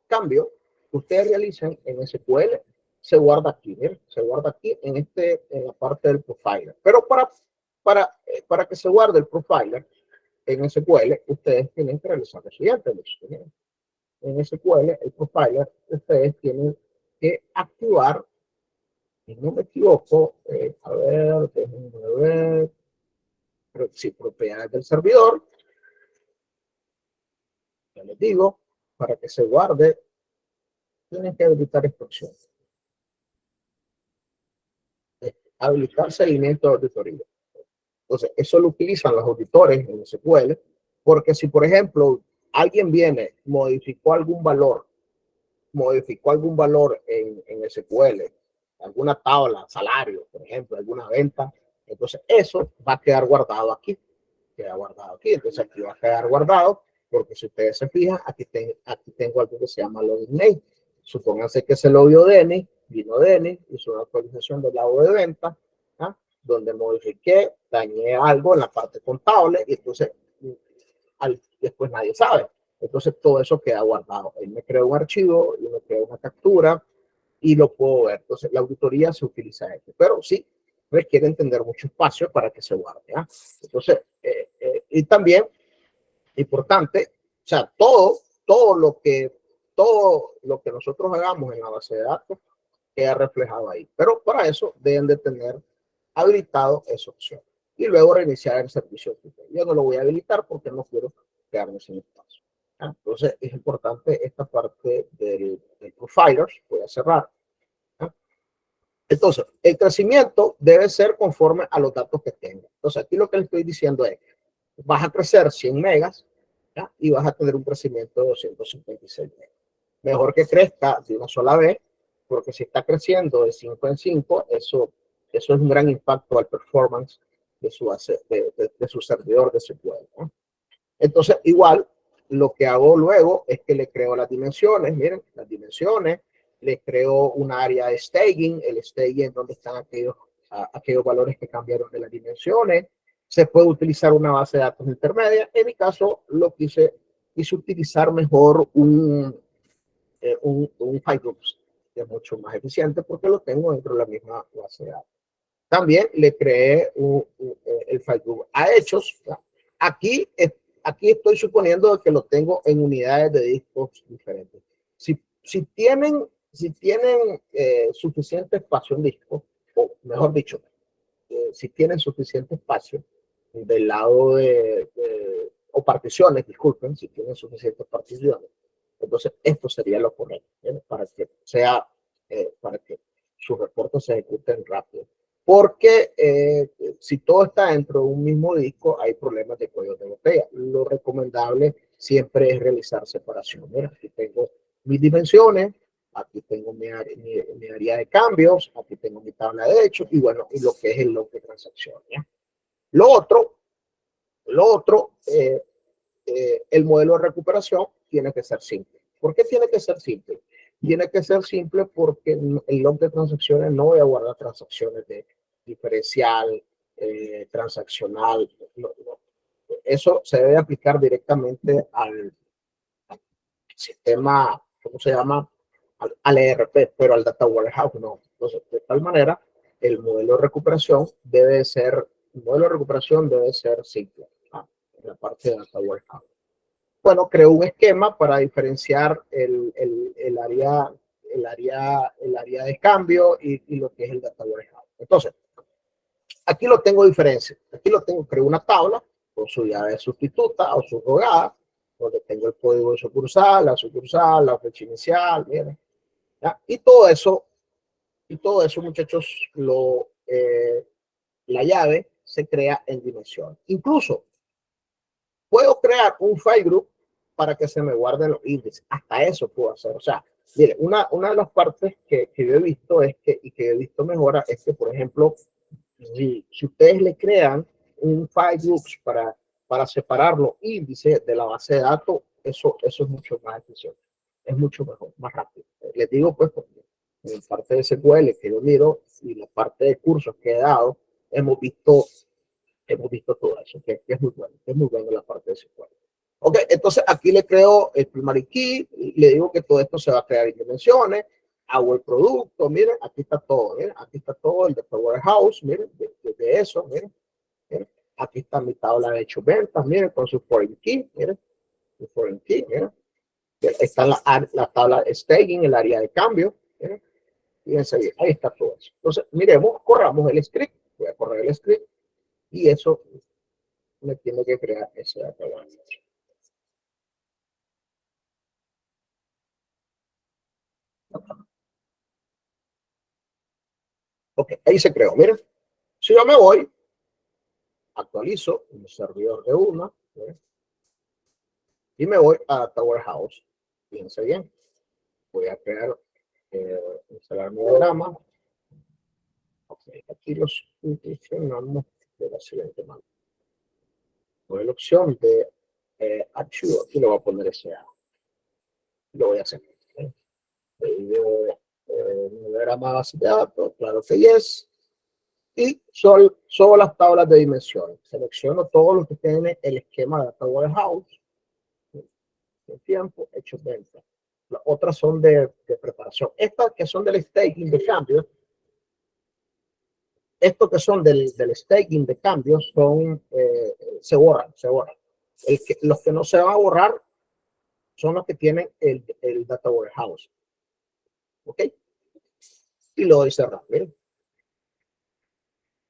cambio que ustedes realicen en SQL se guarda aquí, ¿bien? Se guarda aquí en la parte del profiler. Pero para que se guarde el profiler en SQL, ustedes tienen que realizar lo siguiente. En SQL, el profiler, ustedes tienen que activar, si no me equivoco, a ver, déjenme ver, pero sí, propiedades del servidor, ya les digo, para que se guarde, tienen que habilitar esta opción. Habilitar seguimiento de auditoría. Entonces, eso lo utilizan los auditores en SQL, porque si, por ejemplo, alguien viene, modificó algún valor en SQL, alguna tabla, salario, por ejemplo, alguna venta, entonces eso va a quedar guardado aquí, entonces aquí va a quedar guardado, porque si ustedes se fijan, aquí tengo algo que se llama login name. Supónganse que se lo vio Denny, vino Denny, hizo una actualización del lado de venta, ¿ah? Donde modifiqué, dañé algo en la parte contable, y entonces después nadie sabe. Entonces todo eso queda guardado. Él me crea un archivo, yo me creo una captura y lo puedo ver. Entonces la auditoría se utiliza esto, pero sí requiere entender mucho espacio para que se guarde. ¿Ah? Entonces, y también importante, o sea, todo lo que nosotros hagamos en la base de datos queda reflejado ahí. Pero para eso deben de tener habilitado esa opción y luego reiniciar el servicio. Yo no lo voy a habilitar porque no quiero quedarme sin espacio. Entonces es importante esta parte del profiler. Voy a cerrar. Entonces, el crecimiento debe ser conforme a los datos que tenga. Entonces, aquí lo que le estoy diciendo es, vas a crecer 100 megas, ¿ya? Y vas a tener un crecimiento de 256 megas. Mejor que crezca de una sola vez, porque si está creciendo de 5 en 5, eso es un gran impacto al performance de su servidor de SQL, ¿no? Entonces, igual, lo que hago luego es que le creo las dimensiones, miren, las dimensiones, le creo un área de staging, el staging donde están aquellos valores que cambiaron de las dimensiones. Se puede utilizar una base de datos intermedia. En mi caso, lo quise utilizar mejor un Hadoop, que es mucho más eficiente porque lo tengo dentro de la misma base de datos. También le creé el Hadoop a hechos. Aquí estoy suponiendo que lo tengo en unidades de discos diferentes. Si tienen suficiente espacio en disco, o mejor dicho, si tienen suficiente espacio del lado o particiones, disculpen, si tienen suficientes particiones, entonces esto sería lo correcto, para que para que sus reportes se ejecuten rápido. Porque si todo está dentro de un mismo disco, hay problemas de cuello de botella. Lo recomendable siempre es realizar separación. Mira, aquí tengo mis dimensiones, aquí tengo mi área de cambios, aquí tengo mi tabla de hechos y bueno, y lo que es el log de transacción. ¿Ya? Lo otro, el modelo de recuperación tiene que ser simple. ¿Por qué tiene que ser simple? Tiene que ser simple porque el log de transacciones no voy a guardar transacciones de diferencial, transaccional. No. Eso se debe aplicar directamente al sistema, ¿cómo se llama? Al ERP, pero al Data Warehouse no. Entonces, de tal manera, el modelo de recuperación debe ser simple, en la parte de Data Warehouse. Bueno, creo un esquema para diferenciar el área de cambio y lo que es el Data Warehouse. Entonces, aquí lo tengo diferencia. Aquí creo una tabla con su llave sustituta o subrogada, donde tengo el código de sucursal, la fecha inicial, miren. ¿Ya? Y todo eso, muchachos, la llave se crea en dimensión. Incluso puedo crear un file group para que se me guarden los índices. Hasta eso puedo hacer. O sea, mire, una de las partes que yo he visto y que he visto mejora es que, por ejemplo, si ustedes le crean un file groups para separar los índices de la base de datos, eso es mucho más eficiente. Es mucho mejor, más rápido. Les digo, pues, porque en parte de SQL que yo miro y la parte de cursos que he dado, hemos visto todo eso, que es muy bueno la parte de SQL. Ok, entonces aquí le creo el primary key, le digo que todo esto se va a crear en dimensiones, hago el producto, miren, aquí está todo, miren, aquí está todo el Data Warehouse, miren, de eso, miren, aquí está mi tabla de hecho ventas, miren, con su foreign key, miren, su foreign key, miren, está la tabla de staging, el área de cambio, miren, fíjense bien, ahí está todo eso. Entonces, miremos, corramos el script, voy a correr el script, y eso me tiene que crear ese Data Warehouse. Ok, ahí se creó, miren. Si yo me voy, actualizo mi servidor de una, ¿ves? Y me voy a Data Warehouse. Fíjense bien, voy a crear, instalar mi diagrama. Okay, aquí los funcionamos de la siguiente manera. Voy a la opción de archivo, aquí le voy a poner SA. Lo voy a hacer. Mi diagrama base de datos, claro que yes. Y son las tablas de dimensiones. Selecciono todo lo que tiene el esquema de Data Warehouse. De tiempo, hechos venta. Las otras son de preparación. Estas que son del staking de cambios, estos que son del staking de cambios son, se borran. Los que no se van a borrar son los que tienen el Data Warehouse. ¿Ok? Y lo doy cerrar. ¿Miren?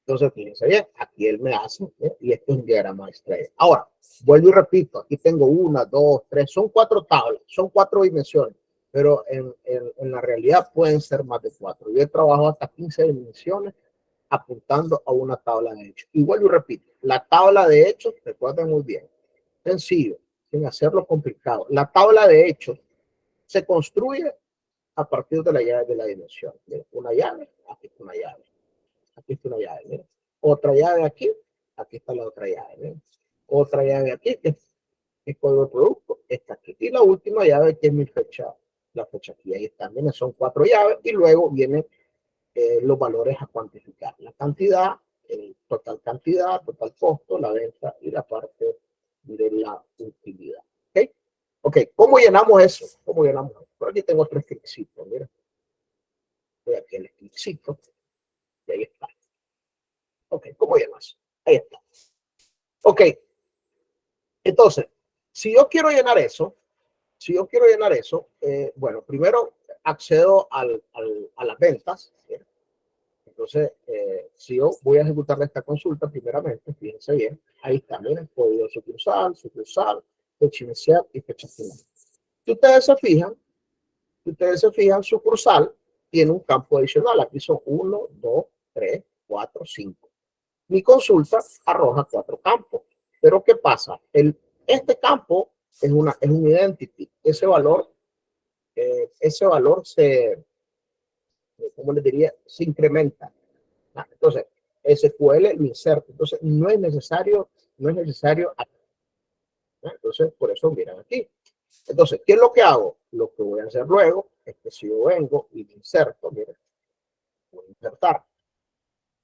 Entonces, fíjense bien, aquí él me hace, y esto es un diagrama de estrella. Ahora, vuelvo y repito, aquí tengo 1, 2, 3, son 4 tablas, son 4 dimensiones, pero en la realidad pueden ser más de 4. Yo he trabajado hasta 15 dimensiones apuntando a una tabla de hechos. Y vuelvo y repito, la tabla de hechos, recuerden muy bien, sencillo, sin hacerlo complicado. La tabla de hechos se construye a partir de la llave de la dimensión. Una llave, aquí está una llave. Aquí está una llave, ¿ven? Otra llave aquí está la otra llave, ¿ven? Otra llave aquí, que es código de producto, está aquí. Y la última llave que es mi fecha fecha. Aquí ahí están, miren, son 4 llaves y luego vienen los valores a cuantificar. La cantidad, total costo, la venta y la parte de la utilidad. ¿Ok? Ok, ¿cómo llenamos eso? ¿Cómo llenamos eso? Por aquí tengo 3 clicitos, mira. Voy aquí al clicito y ahí está. Ok, ¿cómo llenas? Ahí está. Ok, entonces, si yo quiero llenar eso, bueno, primero accedo a las ventas. Entonces, si yo voy a ejecutar esta consulta, primeramente, fíjense bien, ahí está, miren, código sucursal, fecha inicial y fecha final. Si ustedes se fijan, sucursal tiene un campo adicional. Aquí son 1, 2, 3, 4, 5. Mi consulta arroja 4 campos. Pero ¿qué pasa? Este campo es un identity. Ese valor se, ¿cómo les diría? Se incrementa. Entonces, SQL lo inserta. Entonces, no es necesario. Entonces, por eso miran aquí. Entonces, ¿qué es lo que hago? Lo que voy a hacer luego es que si yo vengo y me inserto, miren, voy a insertar.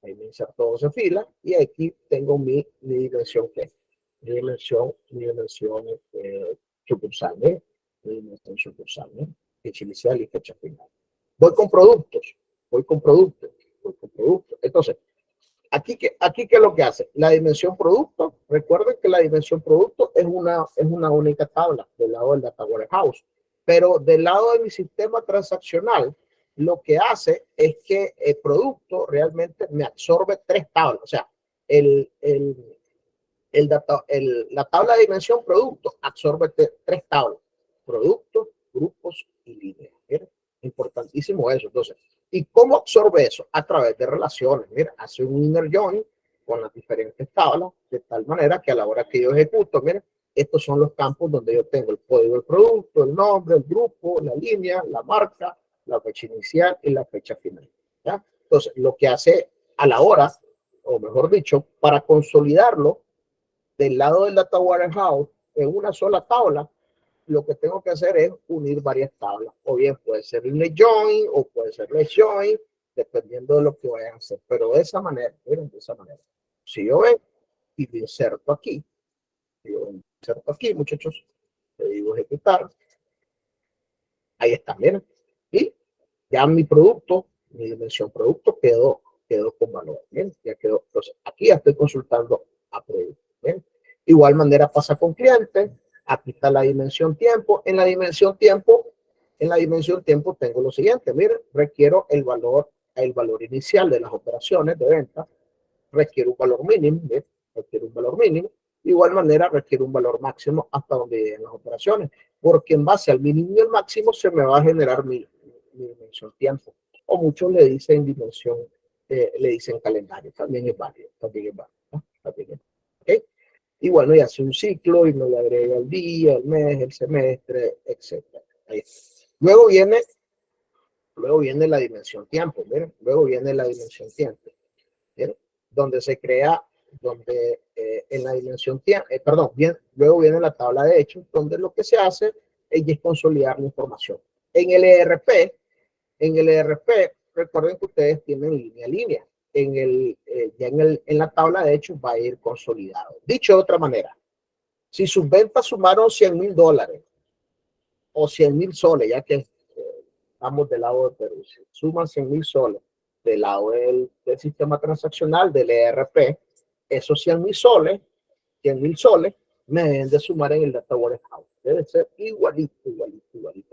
Ahí me inserto 12 filas y aquí tengo mi dimensión que mi dimensión sucursal, mi dimensión sucursal, fecha inicial y fecha final. Voy con productos. Entonces, aquí qué es lo que hace la dimensión producto. Recuerden que la dimensión producto es una única tabla del lado del data warehouse, pero del lado de mi sistema transaccional lo que hace es que el producto realmente me absorbe 3 tablas. O sea, la tabla de dimensión producto absorbe 3 tablas: productos, grupos y líneas. ¿Miren? Importantísimo eso. Entonces, ¿y cómo absorbe eso? A través de relaciones. Mira, hace un inner join con las diferentes tablas, de tal manera que a la hora que yo ejecuto, miren, estos son los campos donde yo tengo el código del producto, el nombre, el grupo, la línea, la marca, la fecha inicial y la fecha final. ¿Ya? Entonces, lo que hace a la hora, o mejor dicho, para consolidarlo del lado del data warehouse en una sola tabla, lo que tengo que hacer es unir varias tablas. O bien puede ser un join o puede ser let's join, dependiendo de lo que vayan a hacer. Pero de esa manera, miren, de esa manera. Si yo ven y me inserto aquí, muchachos, le digo ejecutar. Ahí está, miren. Y ya mi producto, mi dimensión producto quedó con valor. Bien, ya quedó. Entonces, aquí ya estoy consultando a producto. Bien. Igual manera pasa con clientes. Aquí está la dimensión tiempo. En la dimensión tiempo tengo lo siguiente. Miren, requiero el valor inicial de las operaciones de venta. Requiere un valor mínimo. ¿Ves? Requiere un valor mínimo. De igual manera, requiere un valor máximo hasta donde lleguen las operaciones, porque en base al mínimo y el máximo se me va a generar mi dimensión tiempo. O muchos le dicen dimensión, le dicen calendario. También es válido. ¿No? ¿Okay? Y bueno, y hace un ciclo y me le agrega el día, el mes, el semestre, etc. Luego viene la dimensión tiempo. ¿Miren? Luego viene la dimensión tiempo. ¿Miren? Donde se crea, en la dimensión tiempo, luego viene la tabla de hechos, donde lo que se hace es consolidar la información. En el ERP, recuerden que ustedes tienen línea a línea. En la tabla de hechos va a ir consolidado. Dicho de otra manera, si sus ventas sumaron $100,000 o 100,000 soles, ya que estamos del lado de Perú, si suman 100,000 soles del lado del sistema transaccional del ERP, esos 100,000 soles me deben de sumar en el data warehouse. Debe ser igualito.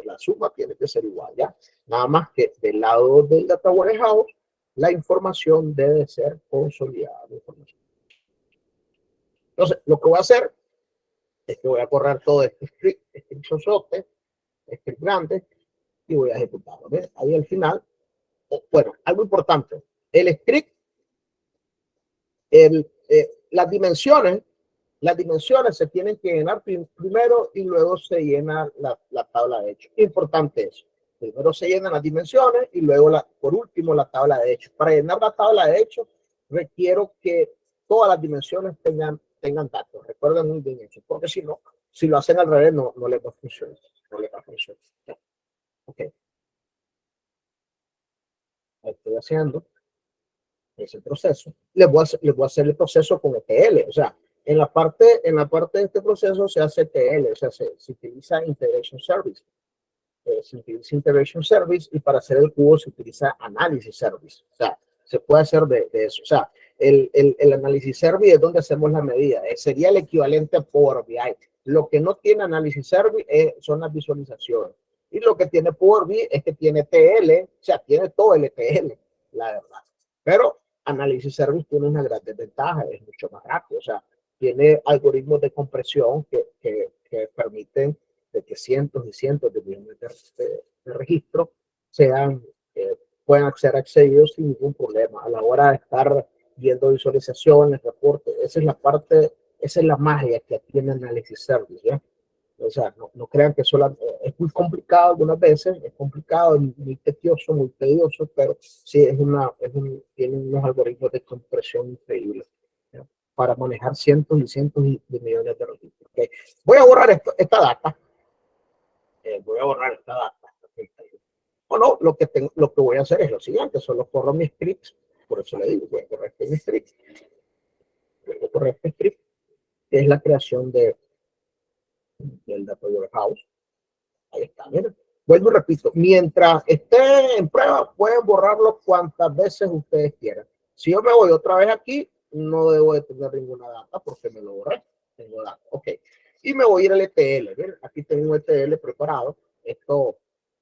La suma tiene que ser igual, ¿ya? Nada más que del lado del data warehouse, la información debe ser consolidada. Entonces, lo que voy a hacer es que voy a correr todo este script grande, y voy a ejecutarlo. ¿Ves? Ahí al final, bueno, algo importante. El script, las dimensiones se tienen que llenar primero y luego se llena la tabla de hechos. Importante eso. Primero se llenan las dimensiones y luego, por último, la tabla de hechos. Para llenar la tabla de hechos, requiero que todas las dimensiones tengan datos. Recuerden muy bien eso, porque si no, si lo hacen al revés, no les va a funcionar. Ok. estoy haciendo ese proceso. Les voy a hacer el proceso con ETL. O sea, en la parte de este proceso se hace ETL, o sea, se utiliza Integration Service. Se utiliza Integration Service y para hacer el cubo se utiliza Analysis Service. O sea, se puede hacer de eso. O sea, el Analysis Service es donde hacemos la medida. Sería el equivalente a Power BI. Lo que no tiene Analysis Service son las visualizaciones. Y lo que tiene Power BI es que tiene TL, o sea, tiene todo el ETL, la verdad. Pero Analysis Service tiene una gran desventaja, es mucho más rápido. O sea, tiene algoritmos de compresión que permiten de que cientos y cientos de millones de registros sean, puedan ser accedidos sin ningún problema a la hora de estar viendo visualizaciones, reportes. Esa es la parte, esa es la magia que tiene Analysis Service, ¿ya? O sea, no crean que solo es muy complicado algunas veces, es complicado, muy tedioso, muy tedioso, pero sí tiene unos algoritmos de compresión increíbles, ¿ya? Para manejar cientos y cientos de millones de registros. Okay. Voy a borrar esta data. Voy a borrar esta data. Bueno, lo que voy a hacer es lo siguiente, solo corro mis scripts, por eso le digo, voy a correr este script. Voy a correr este script, que es la creación del Data Warehouse. Ahí está, miren. Vuelvo y repito, mientras esté en prueba, pueden borrarlo cuantas veces ustedes quieran. Si yo me voy otra vez aquí, no debo de tener ninguna data porque me lo borré. Tengo data, ok. Y me voy a ir al ETL, ¿ven? Aquí tengo un ETL preparado. Esto,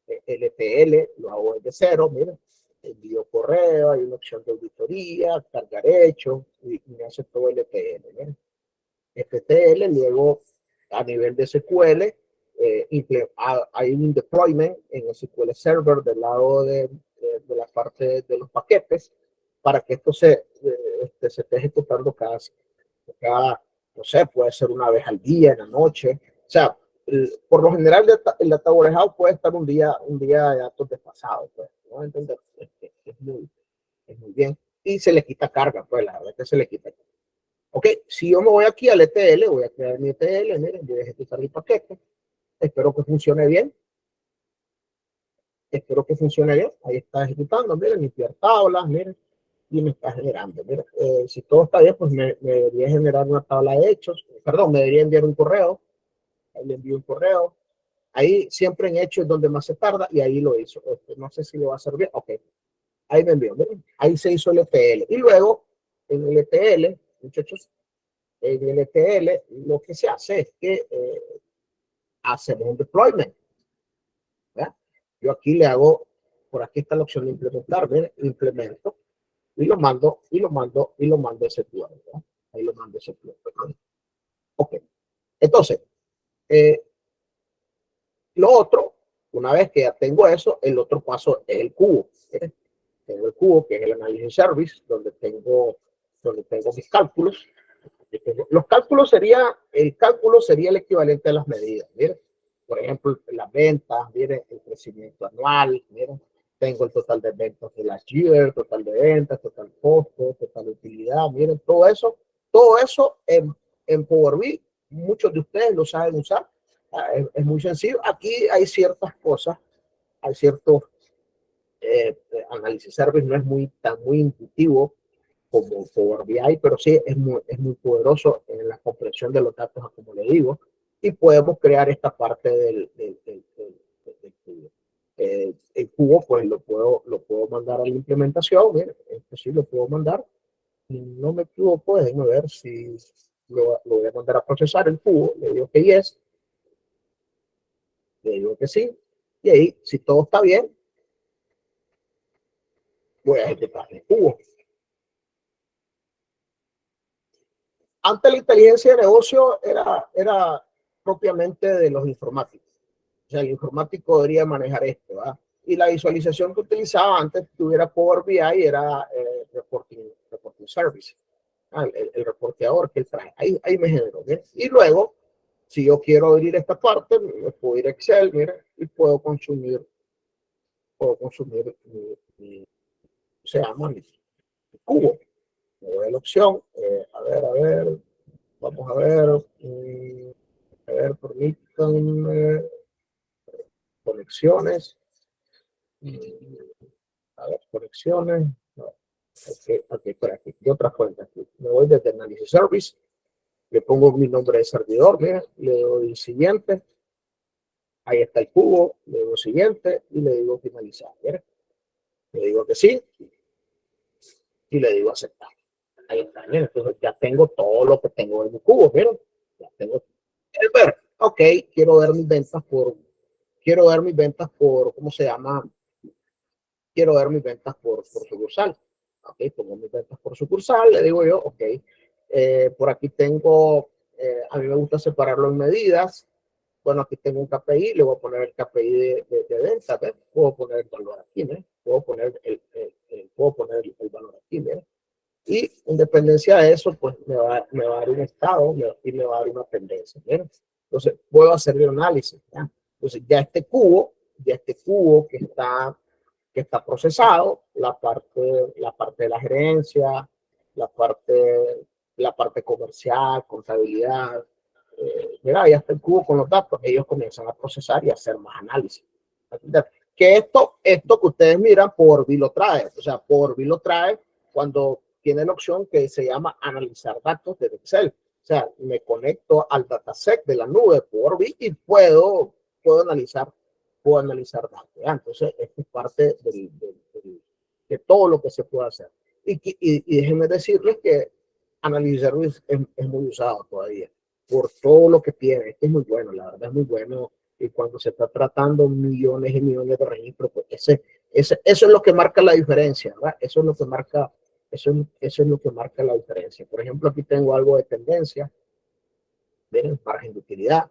el ETL lo hago desde cero, miren. Envío correo, hay una opción de auditoría, cargar hecho, y me hace todo el ETL, ¿ven? Este ETL, luego a nivel de SQL, hay un deployment en el SQL Server del lado de la parte de los paquetes para que esto se esté ejecutando cada, no sé, puede ser una vez al día, en la noche. O sea, por lo general el Data Warehouse puede estar un día de datos desfasados, pues, ¿no? Entonces, es muy bien. Y se le quita carga, pues la verdad es que se le quita carga. Ok, si yo me voy aquí al ETL, voy a crear mi ETL, miren, voy a ejecutar mi paquete. Espero que funcione bien. Espero que funcione bien. Ahí está ejecutando, miren, limpiar tablas, miren, y me está generando. Miren, si todo está bien, pues me debería generar una tabla de hechos. Perdón, me debería enviar un correo. Ahí le envío un correo. Ahí siempre en hechos es donde más se tarda y ahí lo hizo. No sé si lo va a hacer bien. Ok, ahí me envió. Miren, ahí se hizo el ETL. Y luego, en el ETL, muchachos, en el ETL, lo que se hace es que hacemos un deployment. ¿Verdad? Yo aquí le hago, por aquí está la opción de implementar, ¿verdad? Implemento y lo mando a ese plan, ¿verdad? Ahí lo mando a ese plan, ¿verdad? Ok, entonces, lo otro, una vez que ya tengo eso, el otro paso es el cubo. ¿Eh? Tengo el cubo, que es el análisis service, donde tengo mis cálculos. El cálculo sería el equivalente a las medidas. Miren, por ejemplo, las ventas, miren, el crecimiento anual, miren, tengo el total de ventas de last year, total de ventas, total costo, total utilidad, miren, todo eso en Power BI, muchos de ustedes lo saben usar, es muy sencillo. Aquí hay ciertas cosas, hay ciertos análisis service, no es muy intuitivo como Power BI, pero sí es muy poderoso en la comprensión de los datos, como le digo, y podemos crear esta parte del cubo. El cubo, pues lo puedo mandar a la implementación, miren, esto sí lo puedo mandar, y no me equivoco, déjenme ver si lo voy a mandar a procesar el cubo, le digo que yes, le digo que sí, y ahí, si todo está bien, voy a ejecutar el cubo. Antes la inteligencia de negocio era propiamente de los informáticos. O sea, el informático debería manejar esto, ¿verdad? Y la visualización que utilizaba antes que tuviera Power BI era reporting Service, el reporteador que él trae. Ahí me generó, ¿bien? Y luego, si yo quiero abrir esta parte, me puedo ir a Excel, mire, y puedo consumir se llama mi cubo. Me doy la opción, a ver, vamos a ver, permítanme conexiones. A ver, acciones. No, por aquí, de otra fuente. Aquí. Me voy desde Analysis Service, le pongo mi nombre de servidor, mira, le doy siguiente. Ahí está el cubo, le digo siguiente y le digo finalizar. ¿Mira? Le digo que sí y le digo aceptar. Ahí está, mira, entonces ya tengo todo lo que tengo en mi cubo, ¿vieron? Ya tengo. ¿Quieres ver? Ok, quiero ver mis ventas por, ¿cómo se llama? Quiero ver mis ventas por sucursal. Ok, pongo mis ventas por sucursal, le digo yo, ok, por aquí tengo, a mí me gusta separarlo en medidas. Bueno, aquí tengo un KPI, le voy a poner el KPI de venta, ¿ves? Puedo poner el valor aquí, ¿ves? Puedo poner el valor aquí, ¿ves? Y en dependencia de eso, pues me va a dar un estado y me va a dar una tendencia, ¿ves? Entonces, puedo hacer el análisis, ¿ya? Entonces, ya este cubo que está procesado, la parte de la gerencia, la parte comercial, contabilidad, mira, ya está el cubo con los datos, ellos comienzan a procesar y a hacer más análisis. Que esto que ustedes miran, Power lo trae, o sea, Power lo trae cuando tiene la opción que se llama analizar datos de Excel. O sea, me conecto al dataset de la nube Power BI y puedo analizar datos. ¿Ya? Entonces, esto es parte de todo lo que se puede hacer. Y déjenme decirles que Analysis Service es muy usado todavía por todo lo que tiene. Es muy bueno, la verdad es muy bueno. Y cuando se está tratando millones y millones de registros, pues eso es lo que marca la diferencia, ¿verdad? Eso es lo que marca la diferencia. Por ejemplo, aquí tengo algo de tendencia, ¿ven? Margen de utilidad,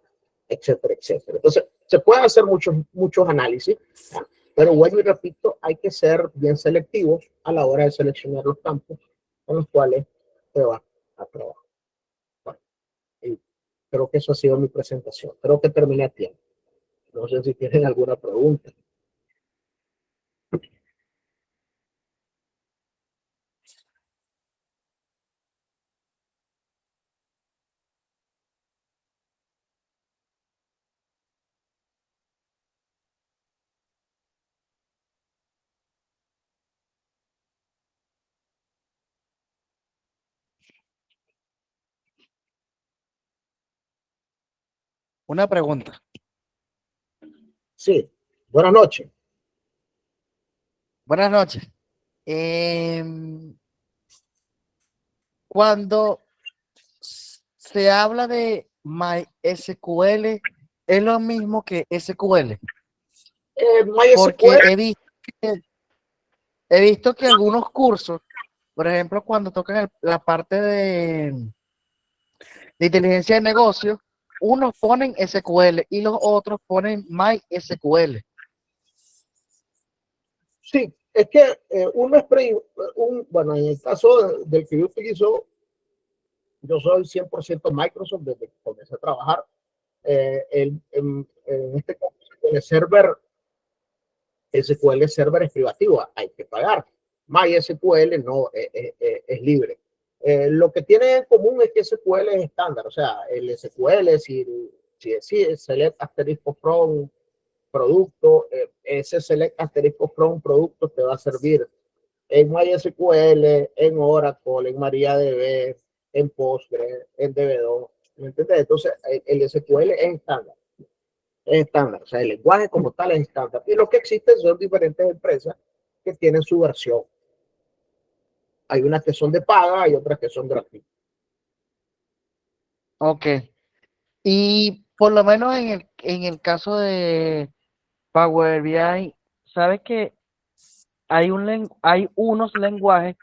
etcétera, etcétera. Entonces, se pueden hacer muchos análisis, ¿ya? Pero bueno, y repito, hay que ser bien selectivos a la hora de seleccionar los campos con los cuales se va a trabajar. Bueno, y creo que eso ha sido mi presentación. Creo que terminé a tiempo. No sé si tienen alguna pregunta. Una pregunta. Sí, buenas noches. Buenas noches. Cuando se habla de MySQL, ¿es lo mismo que SQL? Porque MySQL, he visto que algunos cursos, por ejemplo, cuando tocan la parte de inteligencia de negocios, unos ponen SQL y los otros ponen MySQL. sí, es que bueno, en el caso del que yo utilizo, yo soy 100% Microsoft desde que comencé a trabajar. En este caso, SQL Server es privativo, hay que pagar. MySQL no es libre. Lo que tiene en común es que SQL es estándar, o sea, el SQL, si select asterisco from producto, ese select asterisco from producto te va a servir en MySQL, en Oracle, en MariaDB, en Postgre, en DB2, ¿me entiendes? Entonces, el SQL es estándar. Es estándar, o sea, el lenguaje como tal es estándar. Y lo que existen son diferentes empresas que tienen su versión. Hay unas que son de paga y otras que son gratuitas. Ok. Y por lo menos en el caso de Power BI, ¿sabes que hay unos lenguajes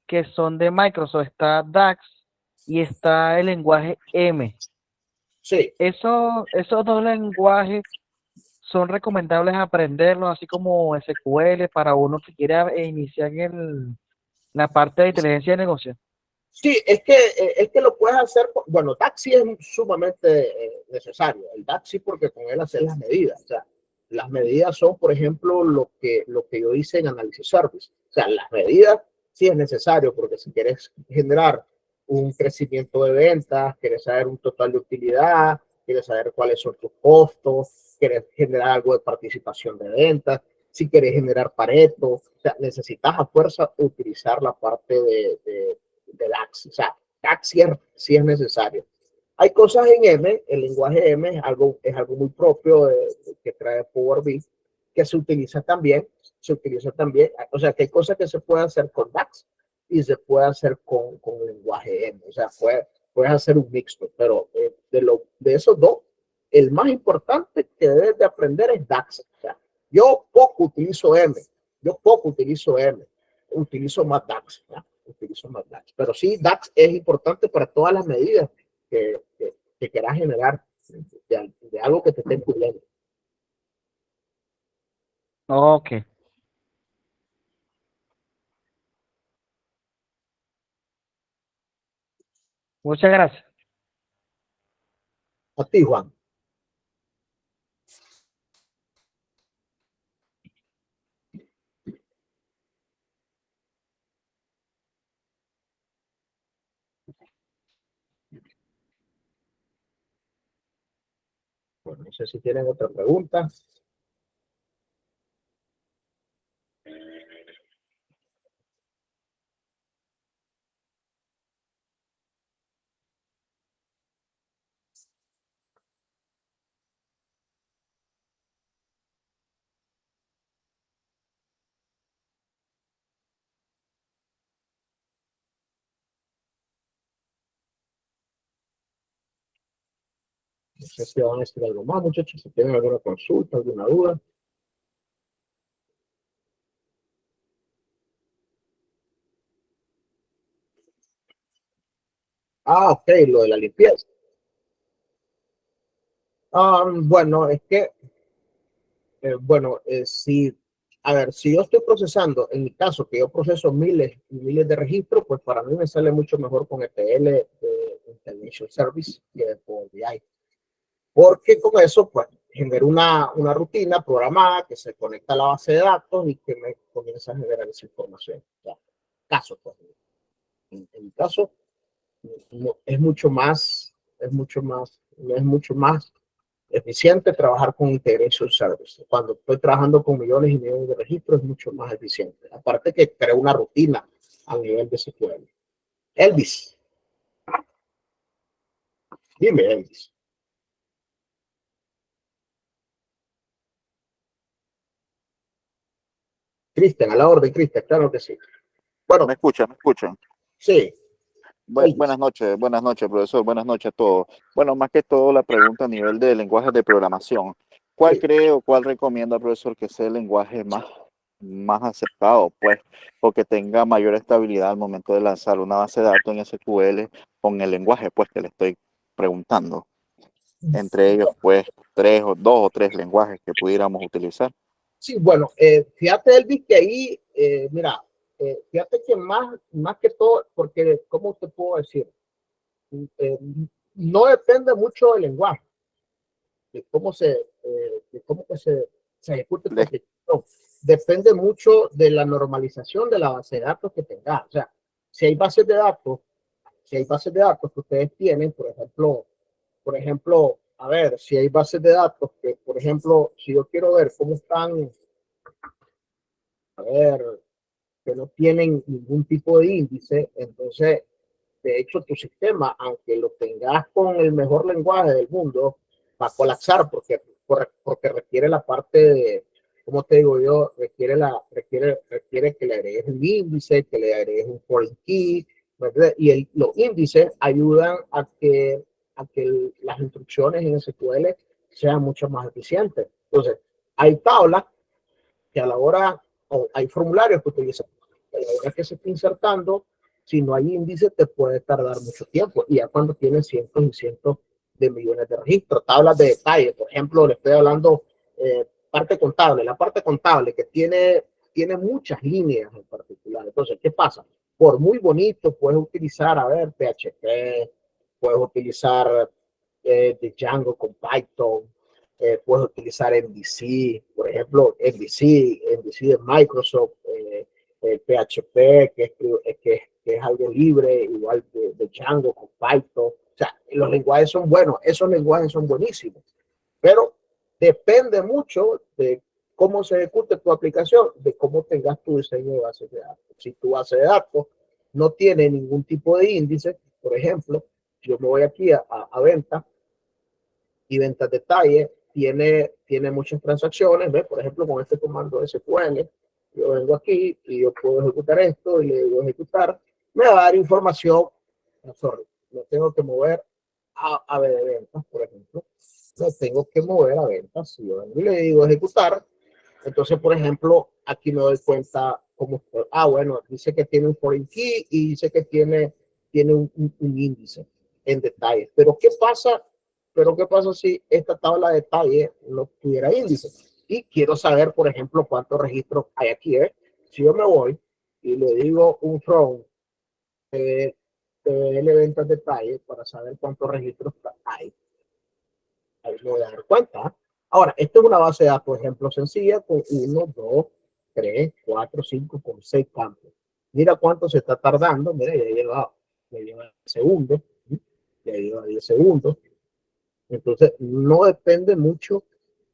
que son de Microsoft? Está DAX y está el lenguaje M. Sí. Esos dos lenguajes son recomendables aprenderlos, así como SQL para uno que quiera iniciar en la parte de inteligencia de negocio. Sí, es que lo puedes hacer, bueno, DAX es sumamente necesario, el DAX porque con él hacer las medidas, o sea, las medidas son, por ejemplo, lo que yo hice en Analysis Service, o sea, las medidas sí es necesario porque si quieres generar un crecimiento de ventas, quieres saber un total de utilidad, quieres saber cuáles son tus costos, quieres generar algo de participación de ventas, si quieres generar Pareto, o sea, necesitas a fuerza utilizar la parte de DAX. O sea, DAX sí es necesario. Hay cosas en M, el lenguaje M es algo muy propio que trae Power BI, que se utiliza también, o sea, que hay cosas que se pueden hacer con DAX y se puede hacer con lenguaje M, o sea, puedes hacer un mixto, pero de esos dos, el más importante que debes de aprender es DAX. O sea, yo poco utilizo M, utilizo más DAX, ¿ya? Utilizo más DAX, pero sí, DAX es importante para todas las medidas que quieras generar de algo que te esté cubriendo. Ok. Muchas gracias. A ti, Juan. Bueno, no sé si tienen otra pregunta. No sé si van a decir algo más, muchachos, si tienen alguna consulta, alguna duda. Ah, ok, lo de la limpieza. Bueno, es que, si, a ver, si yo estoy procesando, en mi caso, que yo proceso miles y miles de registros, pues para mí me sale mucho mejor con ETL de Integration Service que de Power BI. Porque con eso, pues, genero una rutina programada que se conecta a la base de datos y que me comienza a generar esa información. O sea, caso, pues, en mi caso, es mucho más eficiente trabajar con Integration Service. Cuando estoy trabajando con millones y millones de registros, es mucho más eficiente. Aparte que creo una rutina a nivel de SQL. Elvis. Dime, Elvis. Cristian, a la orden, Cristian, claro que sí. Bueno, ¿Me escuchan? ¿Me escuchan? sí. Buenas noches, profesor. Buenas noches a todos. Bueno, más que todo la pregunta a nivel de lenguajes de programación. ¿Cuál Sí. cree o cuál recomienda, profesor, que sea el lenguaje más aceptado, pues, o que tenga mayor estabilidad al momento de lanzar una base de datos en SQL con el lenguaje, pues, que le estoy preguntando? Entre ellos, pues, dos o tres lenguajes que pudiéramos utilizar. Sí, bueno, fíjate, Elvis, que ahí, mira, fíjate que más que todo, porque, ¿cómo te puedo decir? Eh, no depende mucho del lenguaje, de cómo que se ejecute tu aplicación. Depende mucho de la normalización de la base de datos que tengas. O sea, si hay bases de datos, que ustedes tienen, por ejemplo, a ver, si hay bases de datos que, por ejemplo, si yo quiero ver cómo están, a ver, que no tienen ningún tipo de índice, entonces, de hecho, tu sistema, aunque lo tengas con el mejor lenguaje del mundo, va a colapsar porque requiere la parte de, ¿cómo te digo yo? Requiere que le agregues un índice, que le agregues un foreign key, ¿verdad? Y los índices ayudan a que las instrucciones en SQL sean mucho más eficientes. Entonces, hay tablas que a la hora, o hay formularios que utilizan, a la hora que se está insertando, si no hay índice, te puede tardar mucho tiempo. Y ya cuando tienes cientos y cientos de millones de registros, tablas de detalle, por ejemplo, le estoy hablando parte contable, la parte contable que tiene muchas líneas en particular. Entonces, ¿qué pasa? Por muy bonito, puedes utilizar, a ver, PHP, puedes utilizar de Django con Python, puedes utilizar MVC, por ejemplo, MVC de Microsoft, PHP, que es algo libre, igual de Django con Python. O sea, los lenguajes son buenos, esos lenguajes son buenísimos, pero depende mucho de cómo se ejecute tu aplicación, de cómo tengas tu diseño de base de datos. Si tu base de datos no tiene ningún tipo de índice, por ejemplo, yo me voy aquí a ventas y ventas detalle, tiene muchas transacciones, ¿ves? Por ejemplo, con este comando SQL, yo vengo aquí y yo puedo ejecutar esto y le digo ejecutar, me va a dar información, sorry, no tengo que mover a de ventas, por ejemplo, no tengo que mover a ventas, si yo vengo y le digo ejecutar, entonces, por ejemplo, aquí me doy cuenta cómo, bueno, dice que tiene un foreign key y dice que tiene un índice en detalle. Pero ¿qué pasa si esta tabla de detalle no tuviera índice? Y quiero saber, por ejemplo, cuántos registros hay aquí. Si yo me voy y le digo un from de ventas detalle para saber cuántos registros hay, ahí me voy a dar cuenta. Ahora, esto es una base de datos, ejemplo, sencilla, con 1, 2, 3, 4, 5, con 6 campos. Mira cuánto se está tardando. Mira, ya lleva segundos. Ya lleva 10 segundos. Entonces, no depende mucho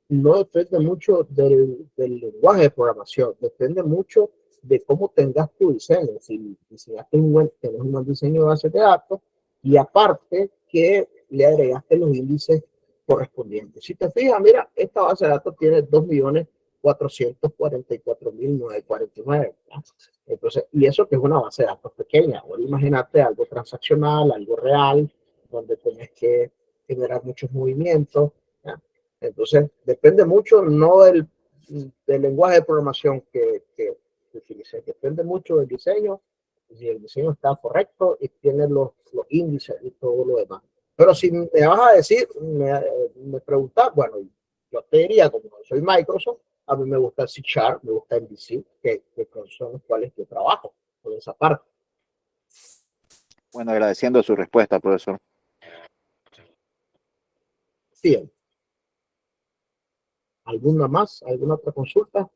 del lenguaje de programación, depende mucho de cómo tengas tu diseño. Si diseñaste tenés un buen diseño de base de datos y aparte que le agregaste los índices correspondientes. Si te fijas, mira, esta base de datos tiene 2.444.949. Entonces, y eso que es una base de datos pequeña. Ahora imagínate algo transaccional, algo real, donde tenés que generar muchos movimientos. ¿Ya? Entonces, depende mucho no del lenguaje de programación que utilice, depende mucho del diseño, si el diseño está correcto y tiene los índices y todo lo demás. Pero si me vas a decir, me preguntas, bueno, yo te diría, como soy Microsoft, a mí me gusta C Sharp, me gusta MVC, que son los cuales yo trabajo por esa parte. Bueno, agradeciendo su respuesta, profesor. Bien. ¿Alguna más? ¿Alguna otra consulta?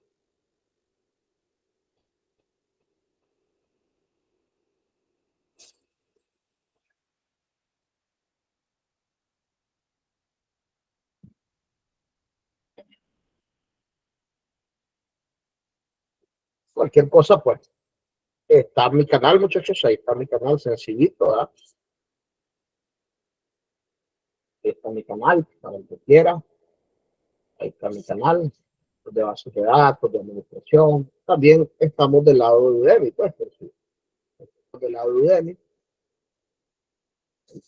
Cualquier cosa, pues. Está mi canal, muchachos, ahí está mi canal, sencillito, ¿verdad? Ahí está mi canal, para el que quiera. Ahí está mi canal de bases de datos, de administración. También estamos del lado de Udemy, pues, pero sí, del lado de Udemy.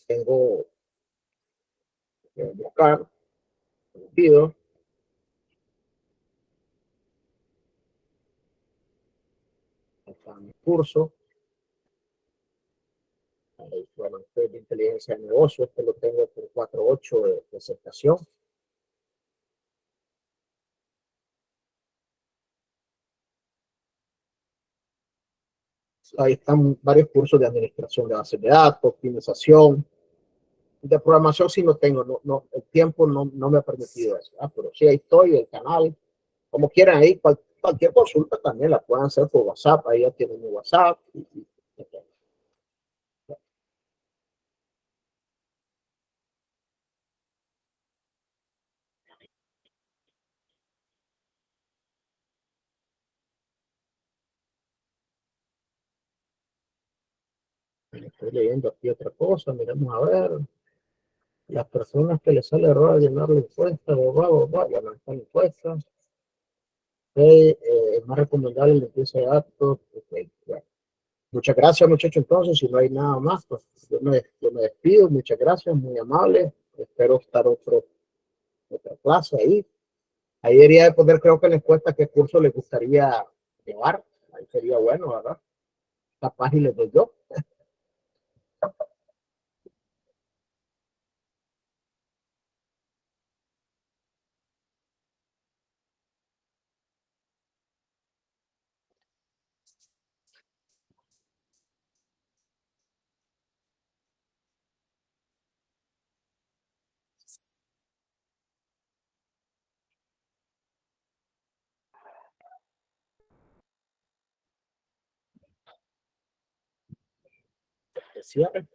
Tengo que buscar, pido. Ahí está mi curso. Ahí, bueno, este es de inteligencia de negocio, este lo tengo por 4.8 de aceptación. Ahí están varios cursos de administración de bases de datos, optimización. De programación sí no tengo, el tiempo no me ha permitido eso, ¿verdad? Pero sí ahí estoy, el canal, como quieran ahí, cualquier consulta también la pueden hacer por WhatsApp, ahí ya tienen mi WhatsApp. Estoy leyendo aquí otra cosa, miremos a ver. Las personas que les sale error al llenar la encuesta, ya no están encuestas. Es más recomendable la limpieza de datos. Okay, bueno. Muchas gracias, muchachos. Entonces, si no hay nada más, pues yo me despido. Muchas gracias, muy amable. Espero estar otra clase ahí. Ahí debería de poner, creo que la encuesta qué curso les gustaría llevar. Ahí sería bueno, ¿verdad? Capaz y les doy yo. Cierre.